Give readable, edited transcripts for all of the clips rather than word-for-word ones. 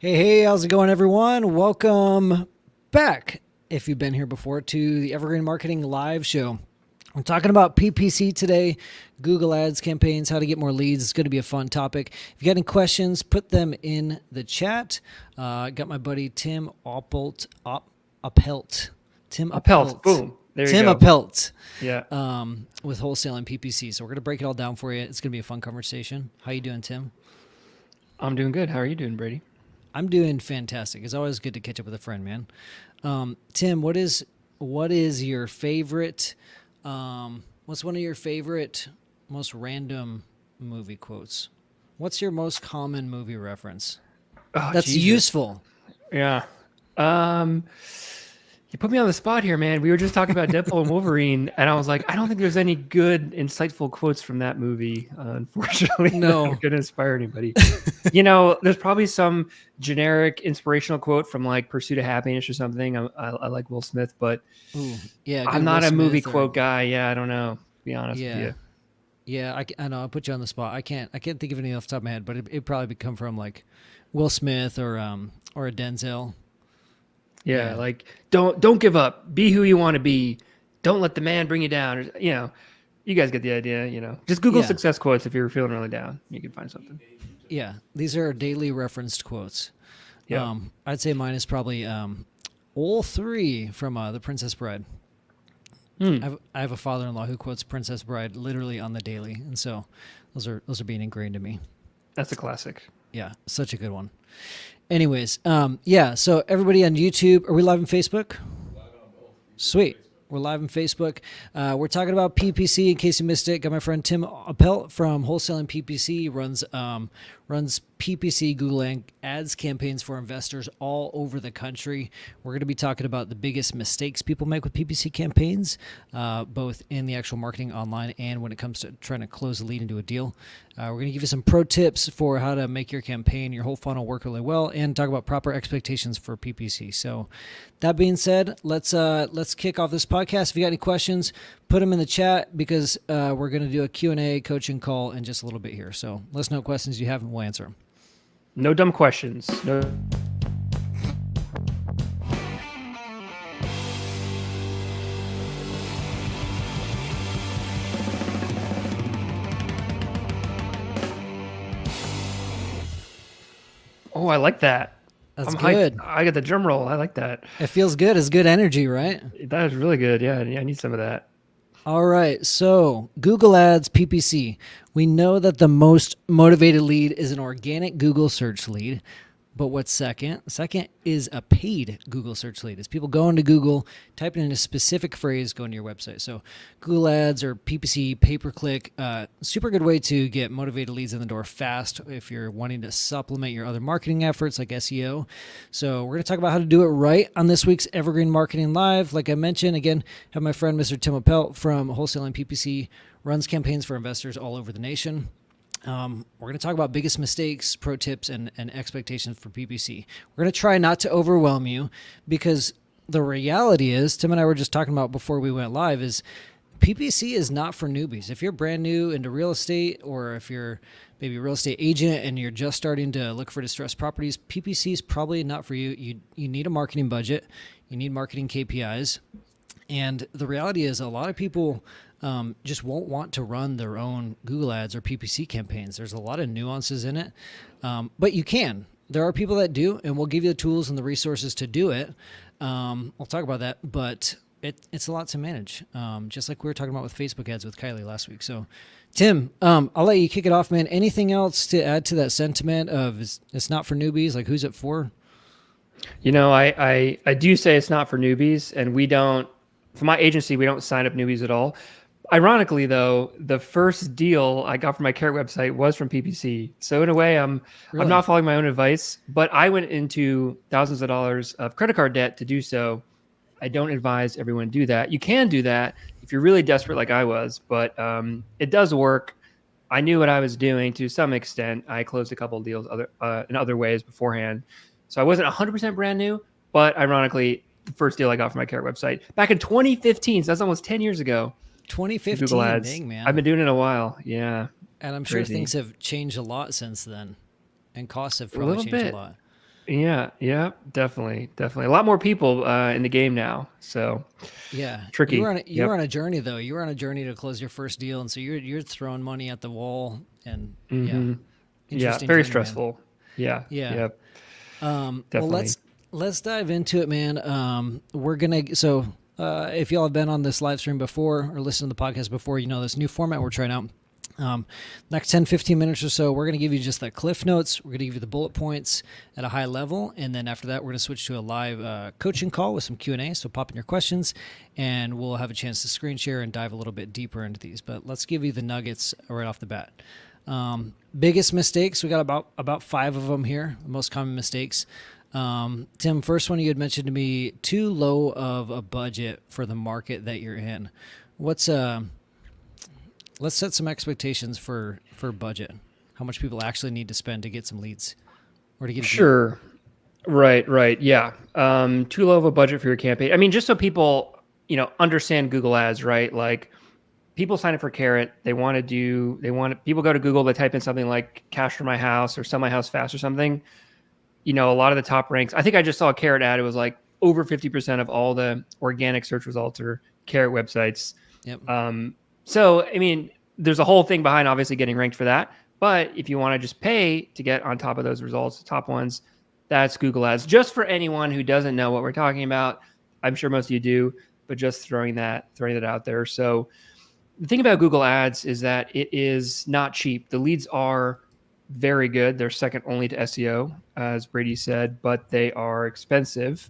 Hey, how's it going, everyone? Welcome back, if you've been here before, to the Evergreen Marketing Live Show. I'm talking about PPC today, Google Ads campaigns, how to get more leads. It's going to be a fun topic. If you got any questions, put them in the chat. I got my buddy Tim Oppelt, Tim Oppelt, boom. There you Tim go. Oppelt, Yeah, with Wholesaling PPC. So we're going to break it all down for you. It's going to be a fun conversation. How you doing, Tim? I'm doing good. How are you doing, Brady? I'm doing fantastic. It's always good to catch up with a friend, man. Tim, what is your favorite? What's one of your favorite, most random movie quotes? What's your most common movie reference Oh, that's Jesus. useful? Yeah. Um, you put me on the spot here, man. We were just talking about Deadpool and Wolverine, and I was like, I don't think there's any good, insightful quotes from that movie, unfortunately, that No. are going to inspire anybody. There's probably some generic inspirational quote from like Pursuit of Happiness or something. I like Will Smith, but Ooh, yeah, I'm good Will not a movie Smith or quote guy. Yeah, I don't know, to be honest with yeah, you. yeah. I know. I put you on the spot. I can't think of any off the top of my head, but it'd probably come from like Will Smith or a Denzel. Yeah, Yeah, like don't give up. Be who you want to be. Don't let the man bring you down. You guys get the idea. Just Google yeah, success quotes if you're feeling really down. You can find something. yeah. These are daily referenced quotes. Yeah. I'd say mine is probably all three from The Princess Bride. Hmm. I have a father-in-law who quotes Princess Bride literally on the daily, and so those are being ingrained in me. That's a classic. Yeah, such a good one. Anyways, yeah. So everybody on YouTube, are we live on Facebook? Sweet. We're live on Facebook. We're talking about PPC. In case you missed it, got my friend Tim Oppelt from Wholesaling PPC. Runs PPC Google Ads campaigns for investors all over the country. We're going to be talking about the biggest mistakes people make with PPC campaigns, both in the actual marketing online and when it comes to trying to close a lead into a deal. We're going to give you some pro tips for how to make your campaign, your whole funnel work really well, and talk about proper expectations for PPC. So, that being said, let's kick off this podcast. If you got any questions, put them in the chat because we're going to do a Q&A coaching call in just a little bit here. So let us know questions you have and we'll answer them. No dumb questions. No. Oh, I like that. That's I'm hyped. good. I got the drum roll. I like that. It feels good. It's good energy, right? That is really good. Yeah, I need some of that. All right. So Google Ads PPC. We know that the most motivated lead is an organic Google search lead. But what's second? Second is a paid Google search lead. It's people going to Google, typing in a specific phrase, going to your website. So Google Ads or PPC, pay-per-click, super good way to get motivated leads in the door fast if you're wanting to supplement your other marketing efforts like SEO. So we're going to talk about how to do it right on this week's Evergreen Marketing Live. Like I mentioned, again, have my friend Mr. Tim Oppelt from Wholesaling PPC, runs campaigns for investors all over the nation. We're going to talk about biggest mistakes, pro tips, and expectations for PPC. We're going to try not to overwhelm you because the reality is, Tim and I were just talking about before we went live, is PPC is not for newbies. If you're brand new into real estate or if you're maybe a real estate agent and you're just starting to look for distressed properties, PPC is probably not for you. You need a marketing budget. You need marketing KPIs. And the reality is a lot of people just won't want to run their own Google Ads or PPC campaigns. There's a lot of nuances in it, but you can. There are people that do, and we'll give you the tools and the resources to do it. We'll talk about that, but it's a lot to manage, just like we were talking about with Facebook ads with Kylie last week. So, Tim, I'll let you kick it off, man. Anything else to add to that sentiment of it's not for newbies? Like, who's it for? I do say it's not for newbies, and we don't. For my agency, we don't sign up newbies at all. Ironically, though, the first deal I got from my Carrot website was from PPC. So in a way, I'm Really? not following my own advice, but I went into thousands of dollars of credit card debt to do so. I don't advise everyone to do that. You can do that if you're really desperate, like I was, but it does work. I knew what I was doing to some extent. I closed a couple of deals in other ways beforehand, so I wasn't 100% brand new. But ironically, the first deal I got from my Carrot website back in 2015, so that's almost 10 years ago. Google 2015, Ads. dang, I've man. been doing it a while. Yeah, And I'm sure crazy. things have changed a lot since then, and costs have A probably little changed a bit. lot. Yeah, definitely. A lot more people in the game now, so Yeah, tricky. you were Yep. on a journey though. You were on a journey to close your first deal, and so you're throwing money at the wall, and yeah, hmm Yeah, interesting very journey, man. stressful. Yeah, Yeah. yep, Well, definitely. let's dive into it, man. We're gonna so if y'all have been on this live stream before or listened to the podcast before, you know this new format we're trying out. Next 10, 15 minutes or so, we're going to give you just the cliff notes. We're going to give you the bullet points at a high level. And then after that, we're going to switch to a live coaching call with some Q&A. So pop in your questions and we'll have a chance to screen share and dive a little bit deeper into these. But let's give you the nuggets right off the bat. Biggest mistakes, we got about 5 of them here, the most common mistakes. Tim, first one you had mentioned to me, too low of a budget for the market that you're in. What's let's set some expectations for budget. How much people actually need to spend to get some leads or to get a deal. Sure. Right. Yeah. Too low of a budget for your campaign. I mean, just so people, understand Google Ads, right? Like people sign up for Carrot. People go to Google, they type in something like cash for my house or sell my house fast or something. A lot of the top ranks. I think I just saw a Carrot ad. It was like over 50% of all the organic search results are Carrot websites. Yep. So, I mean, there's a whole thing behind obviously getting ranked for that. But if you want to just pay to get on top of those results, the top ones, that's Google Ads. Just for anyone who doesn't know what we're talking about, I'm sure most of you do, but just throwing that out there. So the thing about Google Ads is that it is not cheap. The leads are very good. They're second only to SEO, as Brady said, but they are expensive.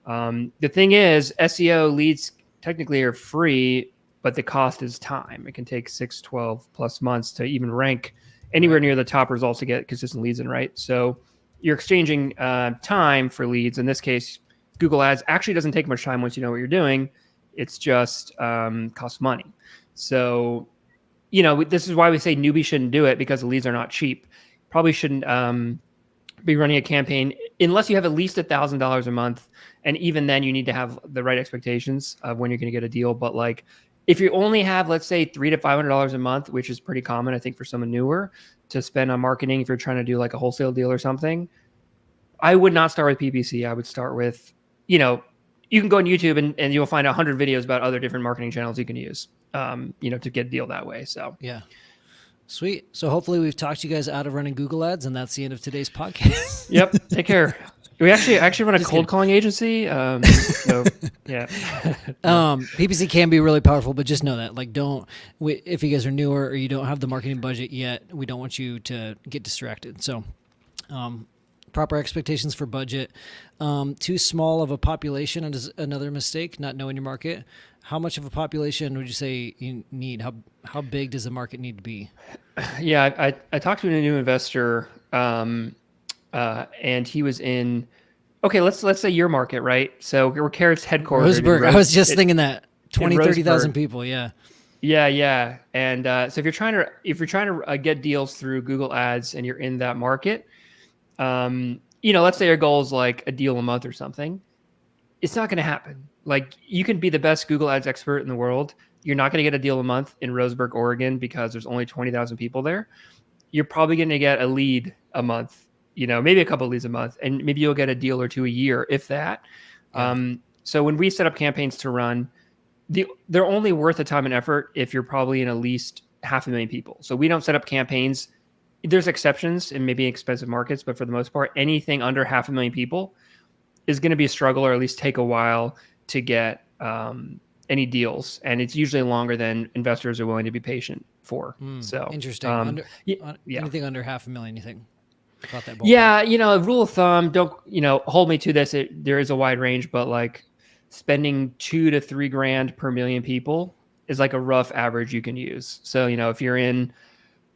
The thing is, SEO leads technically are free, but the cost is time. It can take 6, 12 plus months to even rank anywhere near the top results to get consistent leads in, right? So you're exchanging time for leads. In this case, Google Ads actually doesn't take much time once you know what you're doing. It's just costs money. So, this is why we say newbies shouldn't do it, because the leads are not cheap. Probably shouldn't be running a campaign unless you have at least $1,000 a month. And even then you need to have the right expectations of when you're going to get a deal. But like, if you only have, let's say $300 to $500 a month, which is pretty common, I think, for someone newer to spend on marketing, if you're trying to do like a wholesale deal or something, I would not start with PPC. I would start with, you can go on YouTube and you'll find 100 videos about other different marketing channels you can use, to get a deal that way. So yeah. Sweet. So hopefully we've talked you guys out of running Google Ads, and that's the end of today's podcast. Yep. Take care. We actually run a cold calling agency. So yeah. PPC can be really powerful, but just know that, like, if you guys are newer or you don't have the marketing budget yet, we don't want you to get distracted. So, proper expectations for budget. Too small of a population is another mistake. Not knowing your market. How much of a population would you say you need? How big does the market need to be? Yeah, I talked to a new investor, and he was in. Okay, let's say your market, right? So we're Carrot's headquarters. Roseburg. I was just thinking that 20, 30,000 people. Yeah. Yeah. And so if you're trying to get deals through Google Ads and you're in that market, let's say your goal is like a deal a month or something, it's not going to happen. Like, you can be the best Google Ads expert in the world. You're not going to get a deal a month in Roseburg, Oregon, because there's only 20,000 people there. You're probably going to get a lead a month, maybe a couple of leads a month, and maybe you'll get a deal or two a year, if that. Yeah. So when we set up campaigns to run, they're only worth the time and effort if you're probably in at least 500,000 people. So we don't set up campaigns. There's exceptions in maybe expensive markets, but for the most part, anything under 500,000 people is going to be a struggle, or at least take a while to get any deals. And it's usually longer than investors are willing to be patient for. So interesting. Anything under 500,000, you think? About that ballpark? Yeah, rule of thumb, don't, hold me to this. There is a wide range, but like spending $2,000 to $3,000 per million people is like a rough average you can use. So, if you're in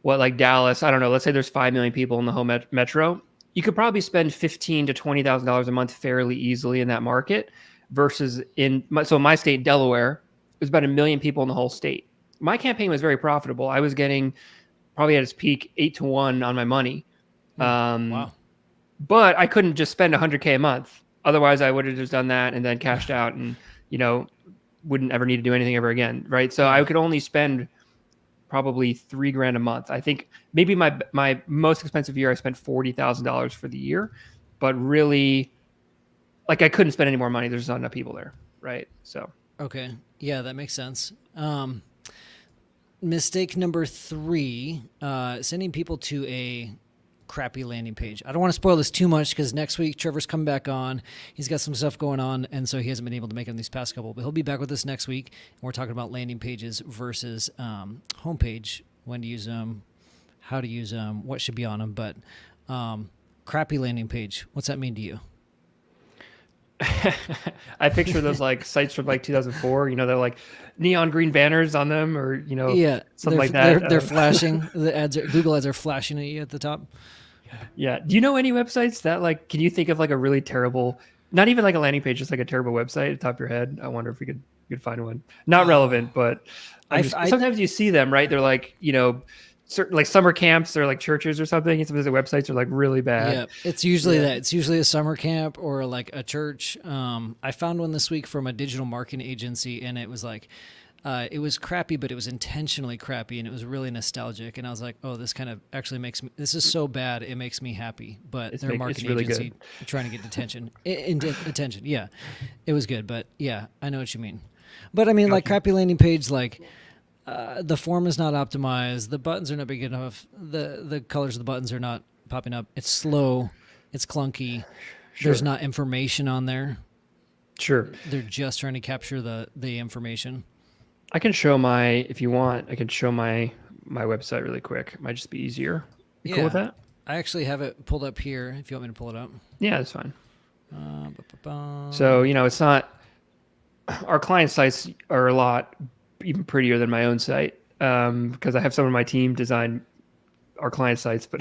like Dallas, I don't know, let's say there's 5 million people in the whole metro, you could probably spend $15,000 to $20,000 a month fairly easily in that market, versus in my state, Delaware, there's about 1 million people in the whole state. My campaign was very profitable. I was getting probably at its peak 8-to-1 on my money. Wow. But I couldn't just spend $100K a month. Otherwise, I would have just done that and then cashed out and, wouldn't ever need to do anything ever again. Right. So I could only spend probably $3,000 a month. I think maybe my most expensive year, I spent $40,000 for the year. but really, like I couldn't spend any more money. There's not enough people there, right? So Okay. Yeah, that makes sense. Mistake number 3, sending people to a crappy landing page. I don't want to spoil this too much because next week Trevor's coming back on. He's got some stuff going on, and so he hasn't been able to make them these past couple. But he'll be back with us next week, and we're talking about landing pages versus homepage, when to use them, how to use them, what should be on them. But crappy landing page, what's that mean to you? I picture those like sites from like 2004, they're like neon green banners on them, or Yeah, something like that. They're flashing. The ads, Google ads are flashing at you at the top. Yeah. Do you know any websites that like? Can you think of like a really terrible, not even like a landing page, just like a terrible website at the top of your head? I wonder if we could find one. Not relevant, but sometimes you see them, right? They're like certain like summer camps or like churches or something. And sometimes the websites are like really bad. Yeah, it's usually that. It's usually a summer camp or like a church. I found one this week from a digital marketing agency, and it was like, it was crappy, but it was intentionally crappy, and it was really nostalgic. And I was like, oh, this kind of actually makes me. This is so bad, it makes me happy. But their marketing really agency good. trying to get attention. Attention. Yeah, it was good, but yeah, I know what you mean. But I mean, like crappy landing page, like. The form is not optimized. The buttons are not big enough. The colors of the buttons are not popping up. It's slow. It's clunky. Sure. There's not information on there. Sure. They're just trying to capture the information. I can show if you want, I can show my website really quick. It might just be easier. You cool with that? I actually have it pulled up here if you want me to pull it up. Yeah, that's fine. So, it's not, our client sites are a lot even prettier than my own site, because I have someone on my team design our client sites, but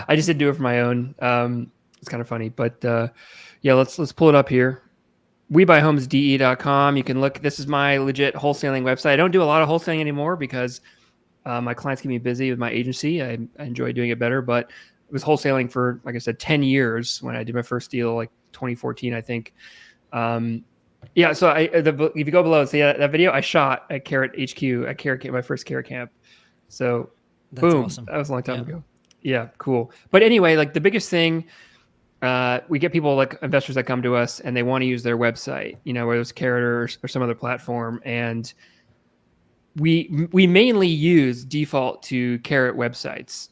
I just didn't do it for my own. It's kind of funny, but let's pull it up here. WeBuyHomesDE.com. You can look. This is my legit wholesaling website. I don't do a lot of wholesaling anymore because my clients keep me busy with my agency. I enjoy doing it better, but it was wholesaling for, like I said, 10 years when I did my first deal, like 2014, I think. So if you go below and see that video I shot at Carrot HQ, at Carrot Camp, my first Carrot Camp. So that's boom, awesome. That was a long time ago. Yeah, cool. But anyway, like the biggest thing, we get people like investors that come to us and they want to use their website, whether it's Carrot or some other platform. And we mainly use default to Carrot websites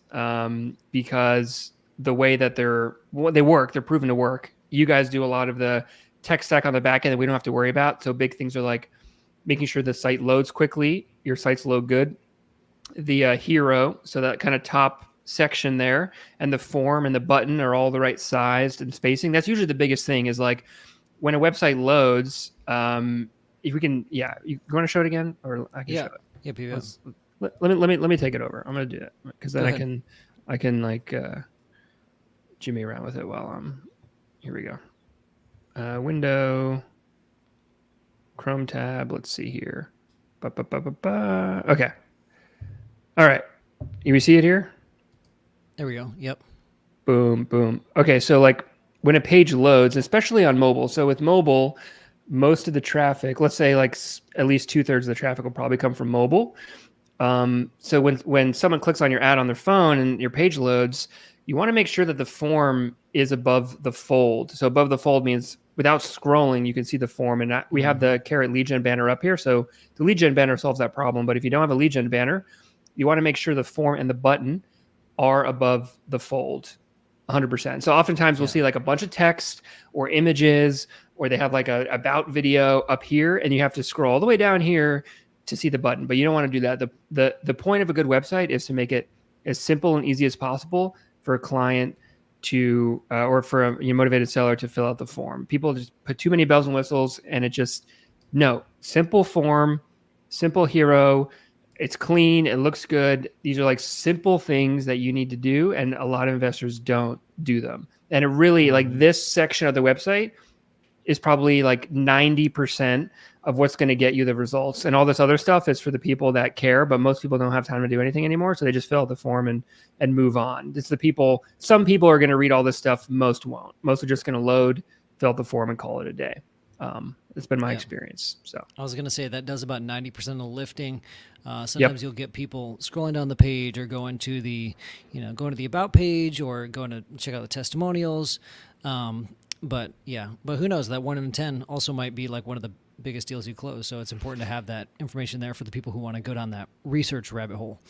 because the way that they work, they're proven to work. You guys do a lot of the tech stack on the back end that we don't have to worry about. So big things are like making sure the site loads quickly, your sites load good, the hero, so that kind of top section there, and the form and the button are all the right sized and spacing. That's usually the biggest thing, is like when a website loads, if we can, you want to show it again, or I can show it. Yeah, let me take it over. I'm going to do that because then I can like jimmy around with it while I'm, here we go. Window, Chrome tab. Let's see here. Okay. All right. You see it here? There we go. Yep. Boom, boom. Okay. So like when a page loads, especially on mobile. So with mobile, most of the traffic, let's say like at least 2/3 of the traffic will probably come from mobile. So when someone clicks on your ad on their phone and your page loads, you want to make sure that the form is above the fold. So above the fold means without scrolling, you can see the form. And we have the Carrot lead gen banner up here. So the lead gen banner solves that problem. But if you don't have a lead gen banner, you want to make sure the form and the button are above the fold 100%. So oftentimes we'll see like a bunch of text or images, or they have like a about video up here, and you have to scroll all the way down here to see the button. But you don't want to do that. The point of a good website is to make it as simple and easy as possible for a client to, or for a motivated seller to fill out the form. People just put too many bells and whistles, and simple form, simple hero. It's clean. It looks good. These are like simple things that you need to do. And a lot of investors don't do them. And it really, like this section of the website is probably like 90% of what's going to get you the results. And all this other stuff is for the people that care, but most people don't have time to do anything anymore. So they just fill out the form and move on. It's the people, some people are going to read all this stuff. Most won't. Most are just going to load, fill out the form, and call it a day. That's been my Yeah. experience. So, I was going to say that does about 90% of the lifting. yep. Sometimes you'll get people scrolling down the page or going to going to the about page or going to check out the testimonials. But who knows? That 1 in 10 also might be like one of the biggest deals you close. So it's important to have that information there for the people who want to go down that research rabbit hole.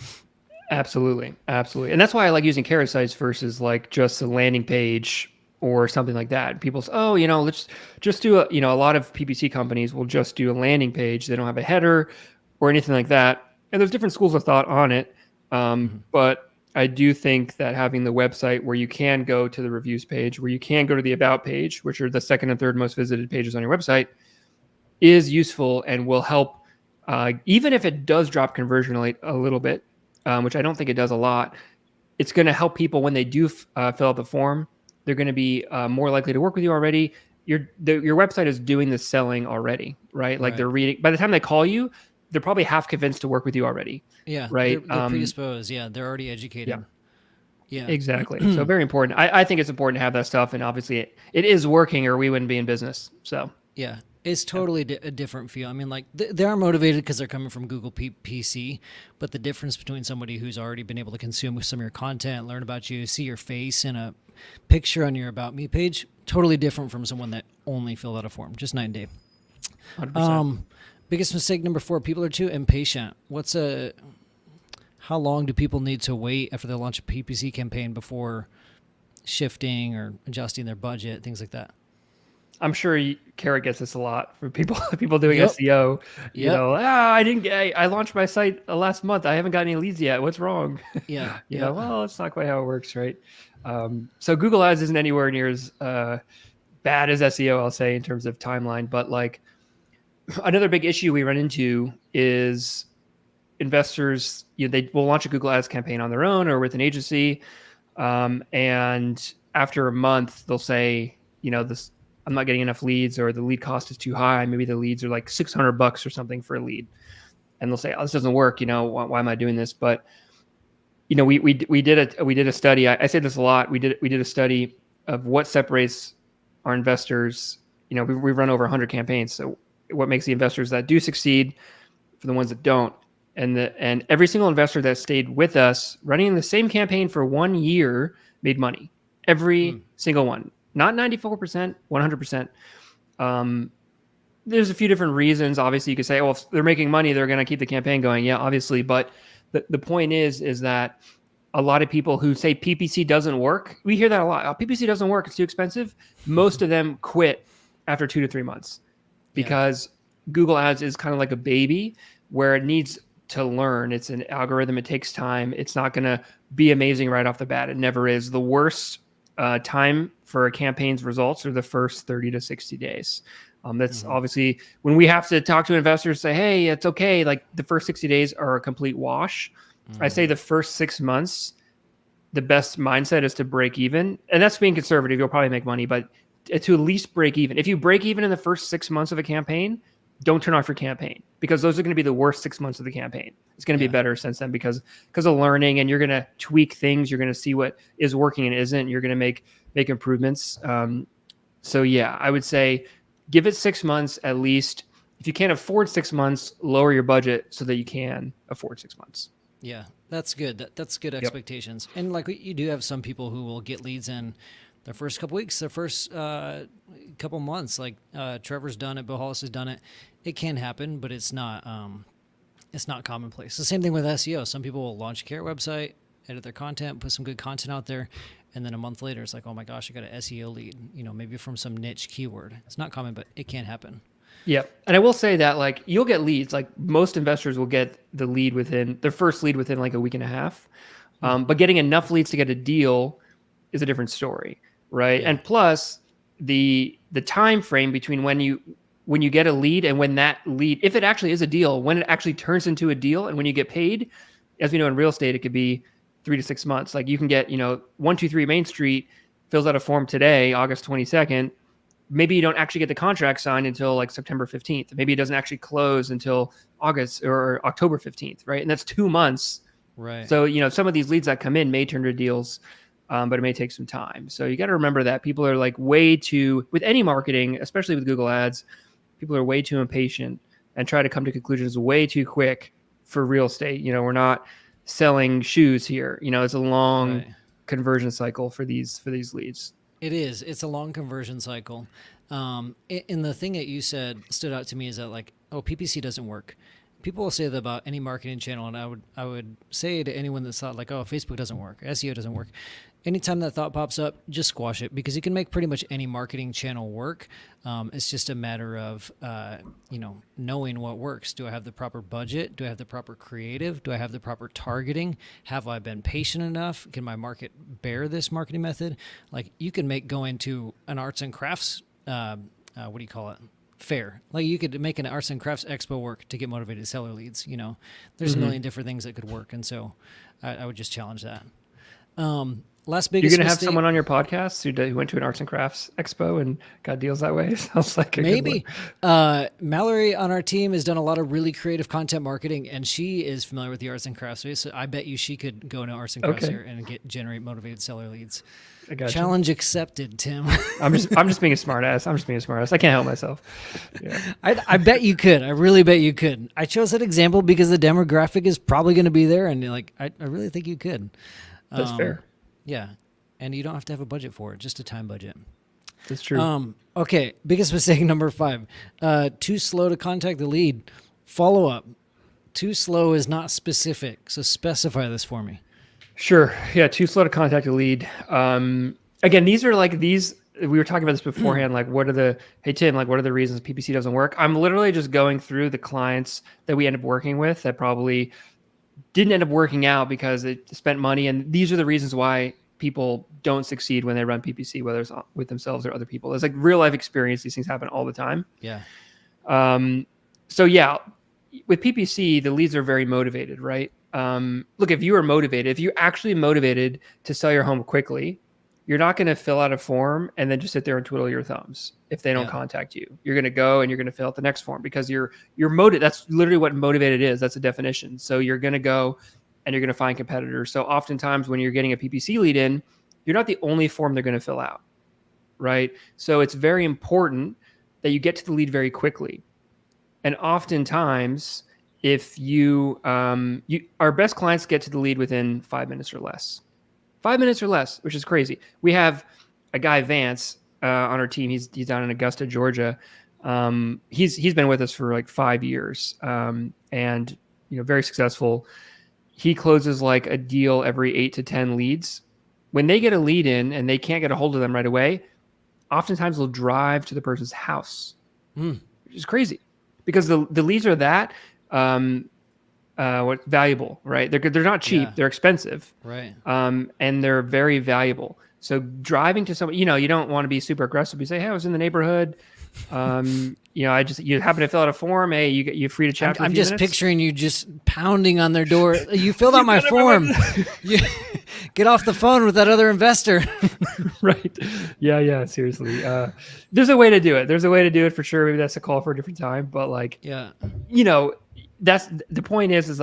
Absolutely. Absolutely. And that's why I like using carrot sites versus like just a landing page or something like that. People say, oh, let's just do a lot of PPC companies will just do a landing page. They don't have a header or anything like that. And there's different schools of thought on it. But I do think that having the website where you can go to the reviews page, where you can go to the about page, which are the second and third most visited pages on your website, is useful and will help, even if it does drop conversion rate a little bit, which I don't think it does a lot. It's going to help people when they do fill out the form. They're going to be more likely to work with you already. Your website is doing the selling already, right? Like they're reading. By the time they call you, they're probably half convinced to work with you already. Yeah, right. They're predisposed. Yeah, they're already educated. Yeah. Exactly. So very important. I think it's important to have that stuff, and obviously it is working, or we wouldn't be in business. So yeah, it's totally a different feel. I mean, like they are motivated because they're coming from Google PPC, but the difference between somebody who's already been able to consume some of your content, learn about you, see your face in a picture on your About Me page, totally different from someone that only filled out a form. Just night and day. 100%. Biggest mistake number 4: people are too impatient. How long do people need to wait after they launch a PPC campaign before shifting or adjusting their budget, things like that? I'm sure Carrot gets this a lot from people doing SEO. I launched my site last month. I haven't got any leads yet. What's wrong? Yeah. Well, that's not quite how it works, right? So Google Ads isn't anywhere near as bad as SEO, I'll say, in terms of timeline. But like another big issue we run into is investors, they will launch a Google Ads campaign on their own or with an agency. And after a month, they'll say, this, I'm not getting enough leads, or the lead cost is too high. Maybe the leads are like $600 or something for a lead. And they'll say, oh, this doesn't work. Why am I doing this? But, we did a study. I say this a lot. We did a study of what separates our investors. We run over 100 campaigns. So what makes the investors that do succeed for the ones that don't? And every single investor that stayed with us running the same campaign for 1 year made money. Every single one, not 94%, 100%. There's a few different reasons. Obviously, you could say, well, if they're making money, they're going to keep the campaign going. Yeah, obviously. But the point is that a lot of people who say PPC doesn't work, we hear that a lot. Oh, PPC doesn't work. It's too expensive. Most of them quit after 2 to 3 months because Google Ads is kind of like a baby where it needs to learn. It's an algorithm. It takes time. It's not going to be amazing right off the bat. It never is. The worst time for a campaign's results are the first 30 to 60 days. That's obviously when we have to talk to investors, say, hey, it's okay. Like the first 60 days are a complete wash. I say the first 6 months, the best mindset is to break even. And that's being conservative. You'll probably make money, but to at least break even. If you break even in the first 6 months of a campaign, don't turn off your campaign, because those are going to be the worst 6 months of the campaign. It's going to be better since then because of learning, and you're going to tweak things. You're going to see what is working and isn't. You're going to make improvements. So yeah, I would say give it 6 months at least. If you can't afford 6 months, lower your budget so that you can afford 6 months. Yeah, that's good. That's good expectations. And like you do have some people who will get leads in their first couple weeks, their first couple months. Like Trevor's done it, Bill Hollis has done it. It can happen, but it's not commonplace. The same thing with SEO. Some people will launch a Carrot website, edit their content, put some good content out there, and then a month later, it's like, oh my gosh, I got an SEO lead. Maybe from some niche keyword. It's not common, but it can happen. Yeah. And I will say that like you'll get leads, like most investors will get the lead within their first lead within like a week and a half. But getting enough leads to get a deal is a different story. Right. Yeah. And plus the time frame between when you get a lead and when that lead, if it actually is a deal, when it actually turns into a deal and when you get paid, as we know in real estate, it could be 3 to 6 months. Like you can get, 123 Main Street fills out a form today, August 22nd. Maybe you don't actually get the contract signed until like September 15th. Maybe it doesn't actually close until August or October 15th. Right. And that's 2 months. Right. So, some of these leads that come in may turn to deals, but it may take some time. So you got to remember that people are like with any marketing, especially with Google Ads, people are way too impatient and try to come to conclusions way too quick for real estate. We're not selling shoes here. It's a long conversion cycle for these leads. It is. It's a long conversion cycle. And the thing that you said stood out to me is that PPC doesn't work. People will say that about any marketing channel, and I would say to anyone that's thought Facebook doesn't work, SEO doesn't work. Anytime that thought pops up, just squash it, because you can make pretty much any marketing channel work. It's just a matter of knowing what works. Do I have the proper budget? Do I have the proper creative? Do I have the proper targeting? Have I been patient enough? Can my market bear this marketing method? You can make going to an arts and crafts fair. You could make an arts and crafts expo work to get motivated seller leads. There's a million different things that could work, and so I would just challenge that. Last biggest You're going to have mistake, someone on your podcast who went to an arts and crafts expo and got deals that way? Sounds like maybe. Mallory on our team has done a lot of really creative content marketing, and she is familiar with the arts and crafts space. So I bet you she could go into arts and crafts here and generate motivated seller leads. I got Challenge accepted, Tim. I'm just being a smart ass. I can't help myself. Yeah. I bet you could. I really bet you could. I chose that example because the demographic is probably going to be there, and I really think you could. That's fair. Yeah, and you don't have to have a budget for it, just a time budget. That's true. Okay, biggest mistake number 5. Too slow to contact the lead. Follow up. Too slow is not specific, so specify this for me. Sure. Yeah, too slow to contact a lead. Again, these are we were talking about this beforehand, what are the reasons PPC doesn't work? I'm literally just going through the clients that we end up working with that probably didn't end up working out because they spent money. And these are the reasons why people don't succeed when they run PPC, whether it's with themselves or other people. It's real life experience. These things happen all the time. Yeah. So yeah, with PPC, the leads are very motivated, right? Look, if you are motivated, if you're actually motivated to sell your home quickly, you're not going to fill out a form and then just sit there and twiddle your thumbs if they don't contact you. You're going to go and you're going to fill out the next form because you're motivated. That's literally what motivated is. That's a definition. So you're going to go and you're going to find competitors. So oftentimes when you're getting a PPC lead in, you're not the only form they're going to fill out, right? So it's very important that you get to the lead very quickly. And oftentimes, if our best clients get to the lead within 5 minutes or less. 5 minutes or less, which is crazy. We have a guy, Vance, on our team. He's down in Augusta, Georgia. He's been with us for 5 years, and very successful. He closes a deal every 8 to 10 leads. When they get a lead in and they can't get a hold of them right away, oftentimes they'll drive to the person's house, which is crazy because the leads are that valuable, right? They're not cheap, they're expensive, right? And they're very valuable. So driving to someone, you don't want to be super aggressive. You say, hey, I was in the neighborhood. You happen to fill out a form. Hey, you're free to chat. I'm just picturing you just pounding on their door. You filled out my form. You get off the phone with that other investor. Right. Yeah. Seriously. There's a way to do it. There's a way to do it for sure. Maybe that's a call for a different time. But that's the point is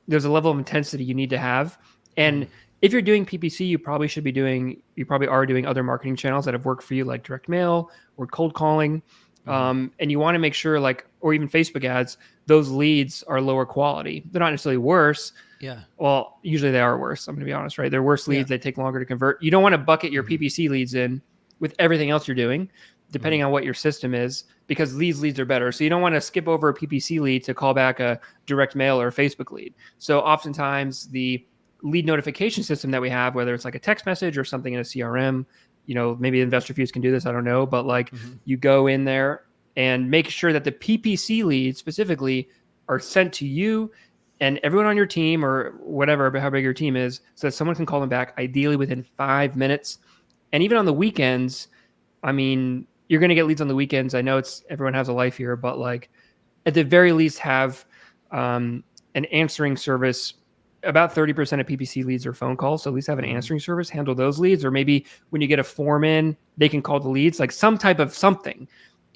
there's a level of intensity you need to have. And if you're doing PPC, you probably are doing other marketing channels that have worked for you, like direct mail or cold calling. And you want to make sure or even Facebook ads, those leads are lower quality. They're not necessarily worse. Yeah. Well, usually they are worse. I'm going to be honest, right? They're worse leads. They take longer to convert. You don't want to bucket your PPC leads in with everything else you're doing, depending on what your system is, because these leads are better. So you don't want to skip over a PPC lead to call back a direct mail or a Facebook lead. So oftentimes the lead notification system that we have, whether it's a text message or something in a CRM, maybe Investor Fuse can do this, I don't know, but you go in there and make sure that the PPC leads specifically are sent to you and everyone on your team or whatever, how big your team is, so that someone can call them back ideally within 5 minutes. And even on the weekends, you're going to get leads on the weekends. I know everyone has a life here, but at the very least have an answering service. About 30% of PPC leads are phone calls. So at least have an answering service, handle those leads. Or maybe when you get a form in, they can call the leads, some type of something,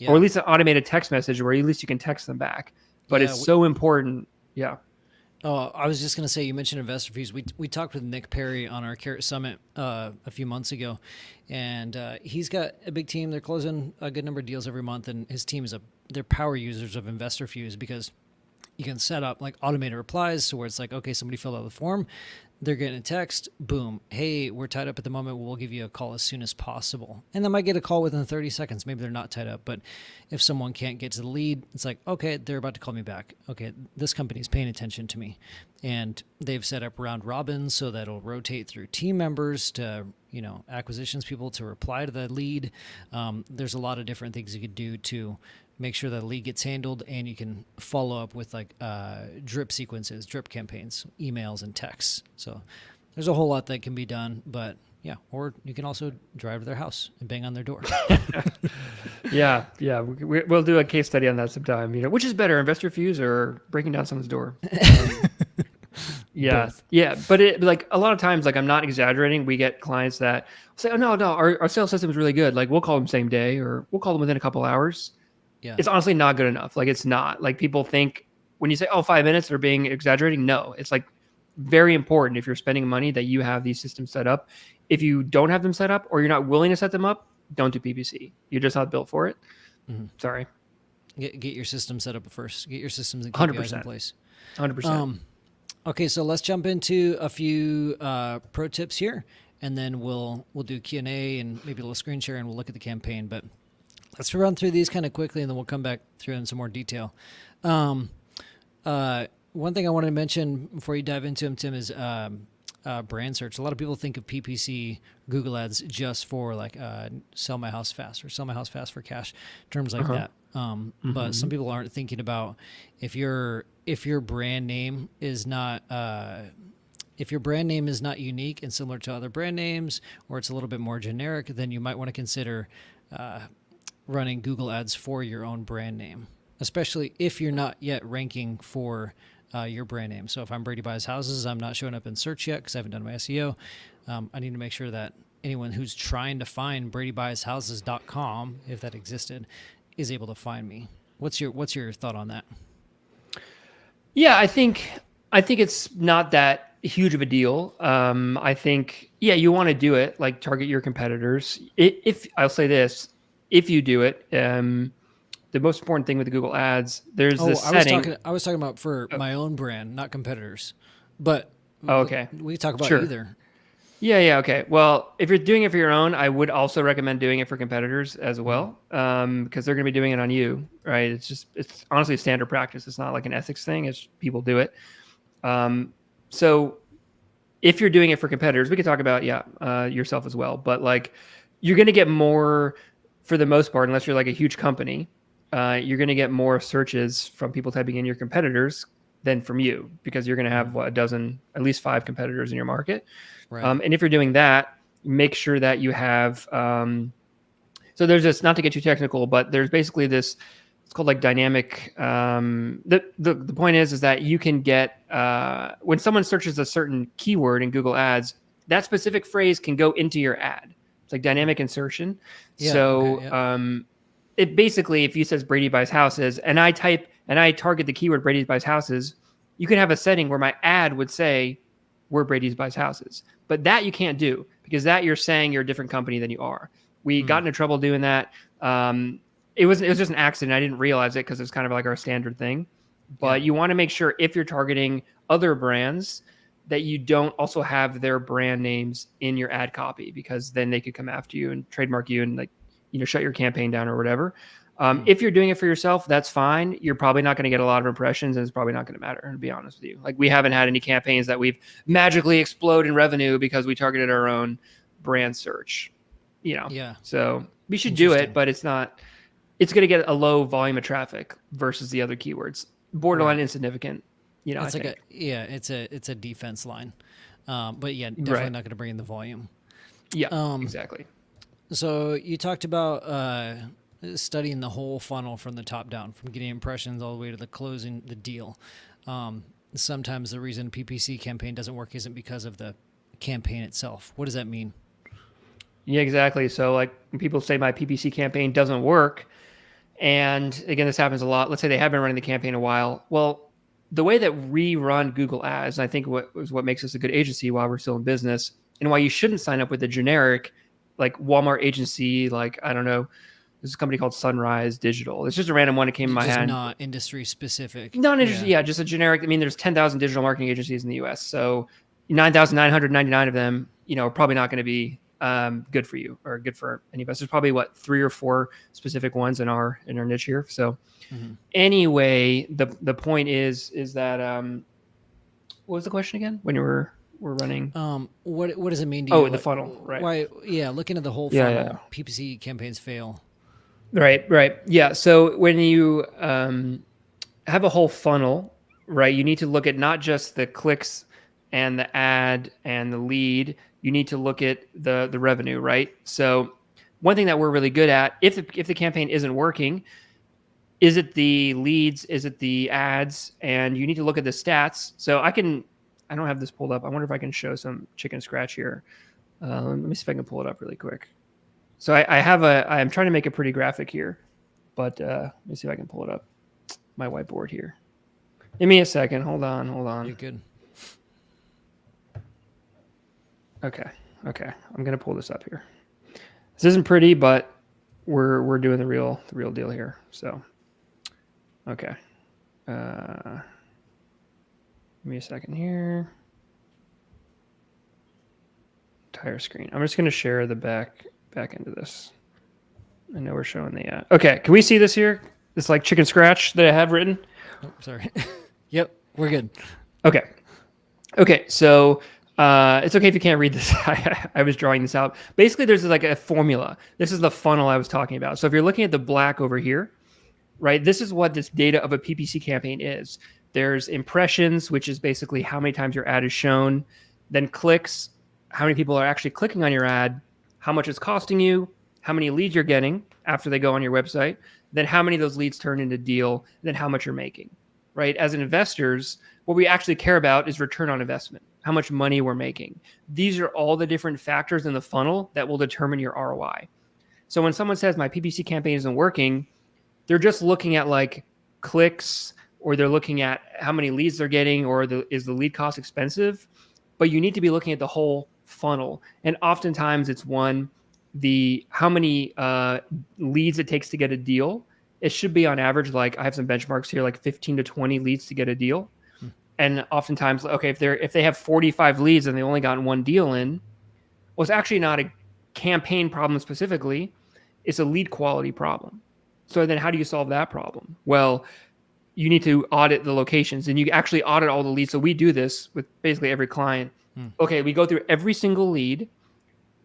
or at least an automated text message where at least you can text them back. But it's so important. Yeah. Oh, I was just going to say, you mentioned investor fees. We talked with Nick Perry on our Carrot Summit a few months ago, and he's got a big team. They're closing a good number of deals every month, and his team is they're power users of investor fees because you can set up like automated replies, so where it's like, okay, somebody filled out the form, they're getting a text, boom, hey, we're tied up at the moment, we'll give you a call as soon as possible. And they might get a call within 30 seconds. Maybe they're not tied up, but if someone can't get to the lead, it's like, okay, they're about to call me back. Okay, this company's paying attention to me. And they've set up round robins so that it'll rotate through team members to, acquisitions people to reply to the lead. There's a lot of different things you could do to make sure that lead gets handled, and you can follow up with like drip sequences, drip campaigns, emails, and texts. So there's a whole lot that can be done, but yeah, or you can also drive to their house and bang on their door. Yeah. We'll do a case study on that sometime. Which is better, investor fees or breaking down someone's door? Yeah, Both. yeah, but like a lot of times, like I'm not exaggerating. We get clients that say, "Oh no, our sales system is really good. Like we'll call them same day, or we'll call them within a couple hours." Yeah. It's honestly not good enough. Like it's not. Like people think when you say, "Oh, 5 minutes," they're being exaggerating. No, it's like very important if you're spending money that you have these systems set up. If you don't have them set up or you're not willing to set them up, don't do PPC. You're just not built for it. Mm-hmm. Sorry. Get your system set up first. Get your systems and KPIs 100%. in place. 100%. Okay, so let's jump into a few pro tips here, and then we'll do Q&A and maybe a little screen share, and we'll look at the campaign. But let's run through these kind of quickly, and then we'll come back through in some more detail. One thing I wanted to mention before you dive into them, Tim, is brand search. A lot of people think of PPC, Google Ads, just for like sell my house fast or sell my house fast for cash, terms like that. But some people aren't thinking about if your brand name is not unique and similar to other brand names, or it's a little bit more generic, then you might want to consider running Google Ads for your own brand name, especially if you're not yet ranking for your brand name. So if I'm Brady Buys Houses, I'm not showing up in search yet because I haven't done my SEO. I need to make sure that anyone who's trying to find BradyBuysHouses.com, if that existed, is able to find me. What's your thought on that? Yeah, I think it's not that huge of a deal. I think, yeah, you want to do it, like target your competitors. If I'll say this, if you do it, the most important thing with Google Ads, there's this setting. I was talking about for my own brand, not competitors. But okay, we talk about sure. either. Yeah, okay. Well, if you're doing it for your own, I would also recommend doing it for competitors as well, because they're going to be doing it on you, right? It's honestly a standard practice. It's not like an ethics thing. It's people do it. So if you're doing it for competitors, we could talk about yourself as well. But like, you're going to get more, for the most part, unless you're like a huge company, you're going to get more searches from people typing in your competitors than from you, because you're going to have at least 5 competitors in your market. Right. And if you're doing that, make sure that you have, so there's this, not to get too technical, but there's basically this, it's called like dynamic. The point is that you can get, when someone searches a certain keyword in Google Ads, that specific phrase can go into your ad. It's like dynamic insertion. Yeah, So okay, yeah. it basically, if you says Brady Buys Houses and I target the keyword Brady Buys Houses, you can have a setting where my ad would say, we're Brady Buys Houses. But that you can't do, because that you're saying you're a different company than you are. We got into trouble doing that. It was just an accident. I didn't realize it because it's kind of like our standard thing. But you want to make sure if you're targeting other brands that you don't also have their brand names in your ad copy, because then they could come after you and trademark you and like, shut your campaign down or whatever. If you're doing it for yourself, that's fine. You're probably not going to get a lot of impressions, and it's probably not going to matter, to be honest with you. Like, we haven't had any campaigns that we've magically explode in revenue because we targeted our own brand search, Yeah. So we should do it, but it's going to get a low volume of traffic versus the other keywords. Borderline insignificant, It's I like think. it's a defense line. But yeah, definitely not going to bring in the volume. Yeah, exactly. So you talked about studying the whole funnel from the top down, from getting impressions all the way to the closing the deal. Sometimes the reason PPC campaign doesn't work isn't because of the campaign itself. What does that mean? Yeah, exactly. So like when people say my PPC campaign doesn't work, and again, this happens a lot. Let's say they have been running the campaign a while. Well, the way that we run Google Ads, I think what makes us a good agency while we're still in business, and why you shouldn't sign up with a generic like Walmart agency, like I don't know, there's a company called Sunrise Digital. It's just a random one that came in my Just head. not industry specific. Not interested. Yeah, just a generic. I mean, there's 10,000 digital marketing agencies in the U.S. So 9,999 of them, are probably not going to be good for you or good for any of us. There's probably 3 or 4 specific ones in our niche here. So anyway, the point is that what was the question again? When we're running, what does it mean to you? the funnel, right? Why? Yeah, looking at the whole Yeah, funnel, yeah. PPC campaigns fail. Right. Yeah. So when you have a whole funnel, right, you need to look at not just the clicks and the ad and the lead. You need to look at the revenue, right? So one thing that we're really good at, if the campaign isn't working, is it the leads? Is it the ads? And you need to look at the stats. So I don't have this pulled up. I wonder if I can show some chicken scratch here. Let me see if I can pull it up really quick. So I'm trying to make a pretty graphic here, but let me see if I can pull it up. My whiteboard here. Give me a second. Hold on. You're good. Okay. I'm gonna pull this up here. This isn't pretty, but we're doing the real deal here. So, okay. Give me a second here. Entire screen. I'm just gonna share the back end of this. I know we're showing the. Okay, can we see this here? This like chicken scratch that I have written. Oh, sorry. Yep, we're good. Okay. So it's okay if you can't read this. I was drawing this out. Basically, there's like a formula. This is the funnel I was talking about. So if you're looking at the black over here, right, this is what this data of a PPC campaign is. There's impressions, which is basically how many times your ad is shown. Then clicks, how many people are actually clicking on your ad, how much it's costing you, how many leads you're getting after they go on your website, then how many of those leads turn into deal, and then how much you're making, right? As investors, what we actually care about is return on investment, how much money we're making. These are all the different factors in the funnel that will determine your ROI. So when someone says my PPC campaign isn't working, they're just looking at like clicks, or they're looking at how many leads they're getting, or is the lead cost expensive? But you need to be looking at the whole funnel. And oftentimes it's how many leads it takes to get a deal. It should be on average, like I have some benchmarks here, like 15 to 20 leads to get a deal. And oftentimes, okay, if they have 45 leads and they only got one deal in, well, it's actually not a campaign problem specifically. It's a lead quality problem. So then how do you solve that problem? Well, you need to audit the locations, and you actually audit all the leads. So we do this with basically every client. Okay, we go through every single lead.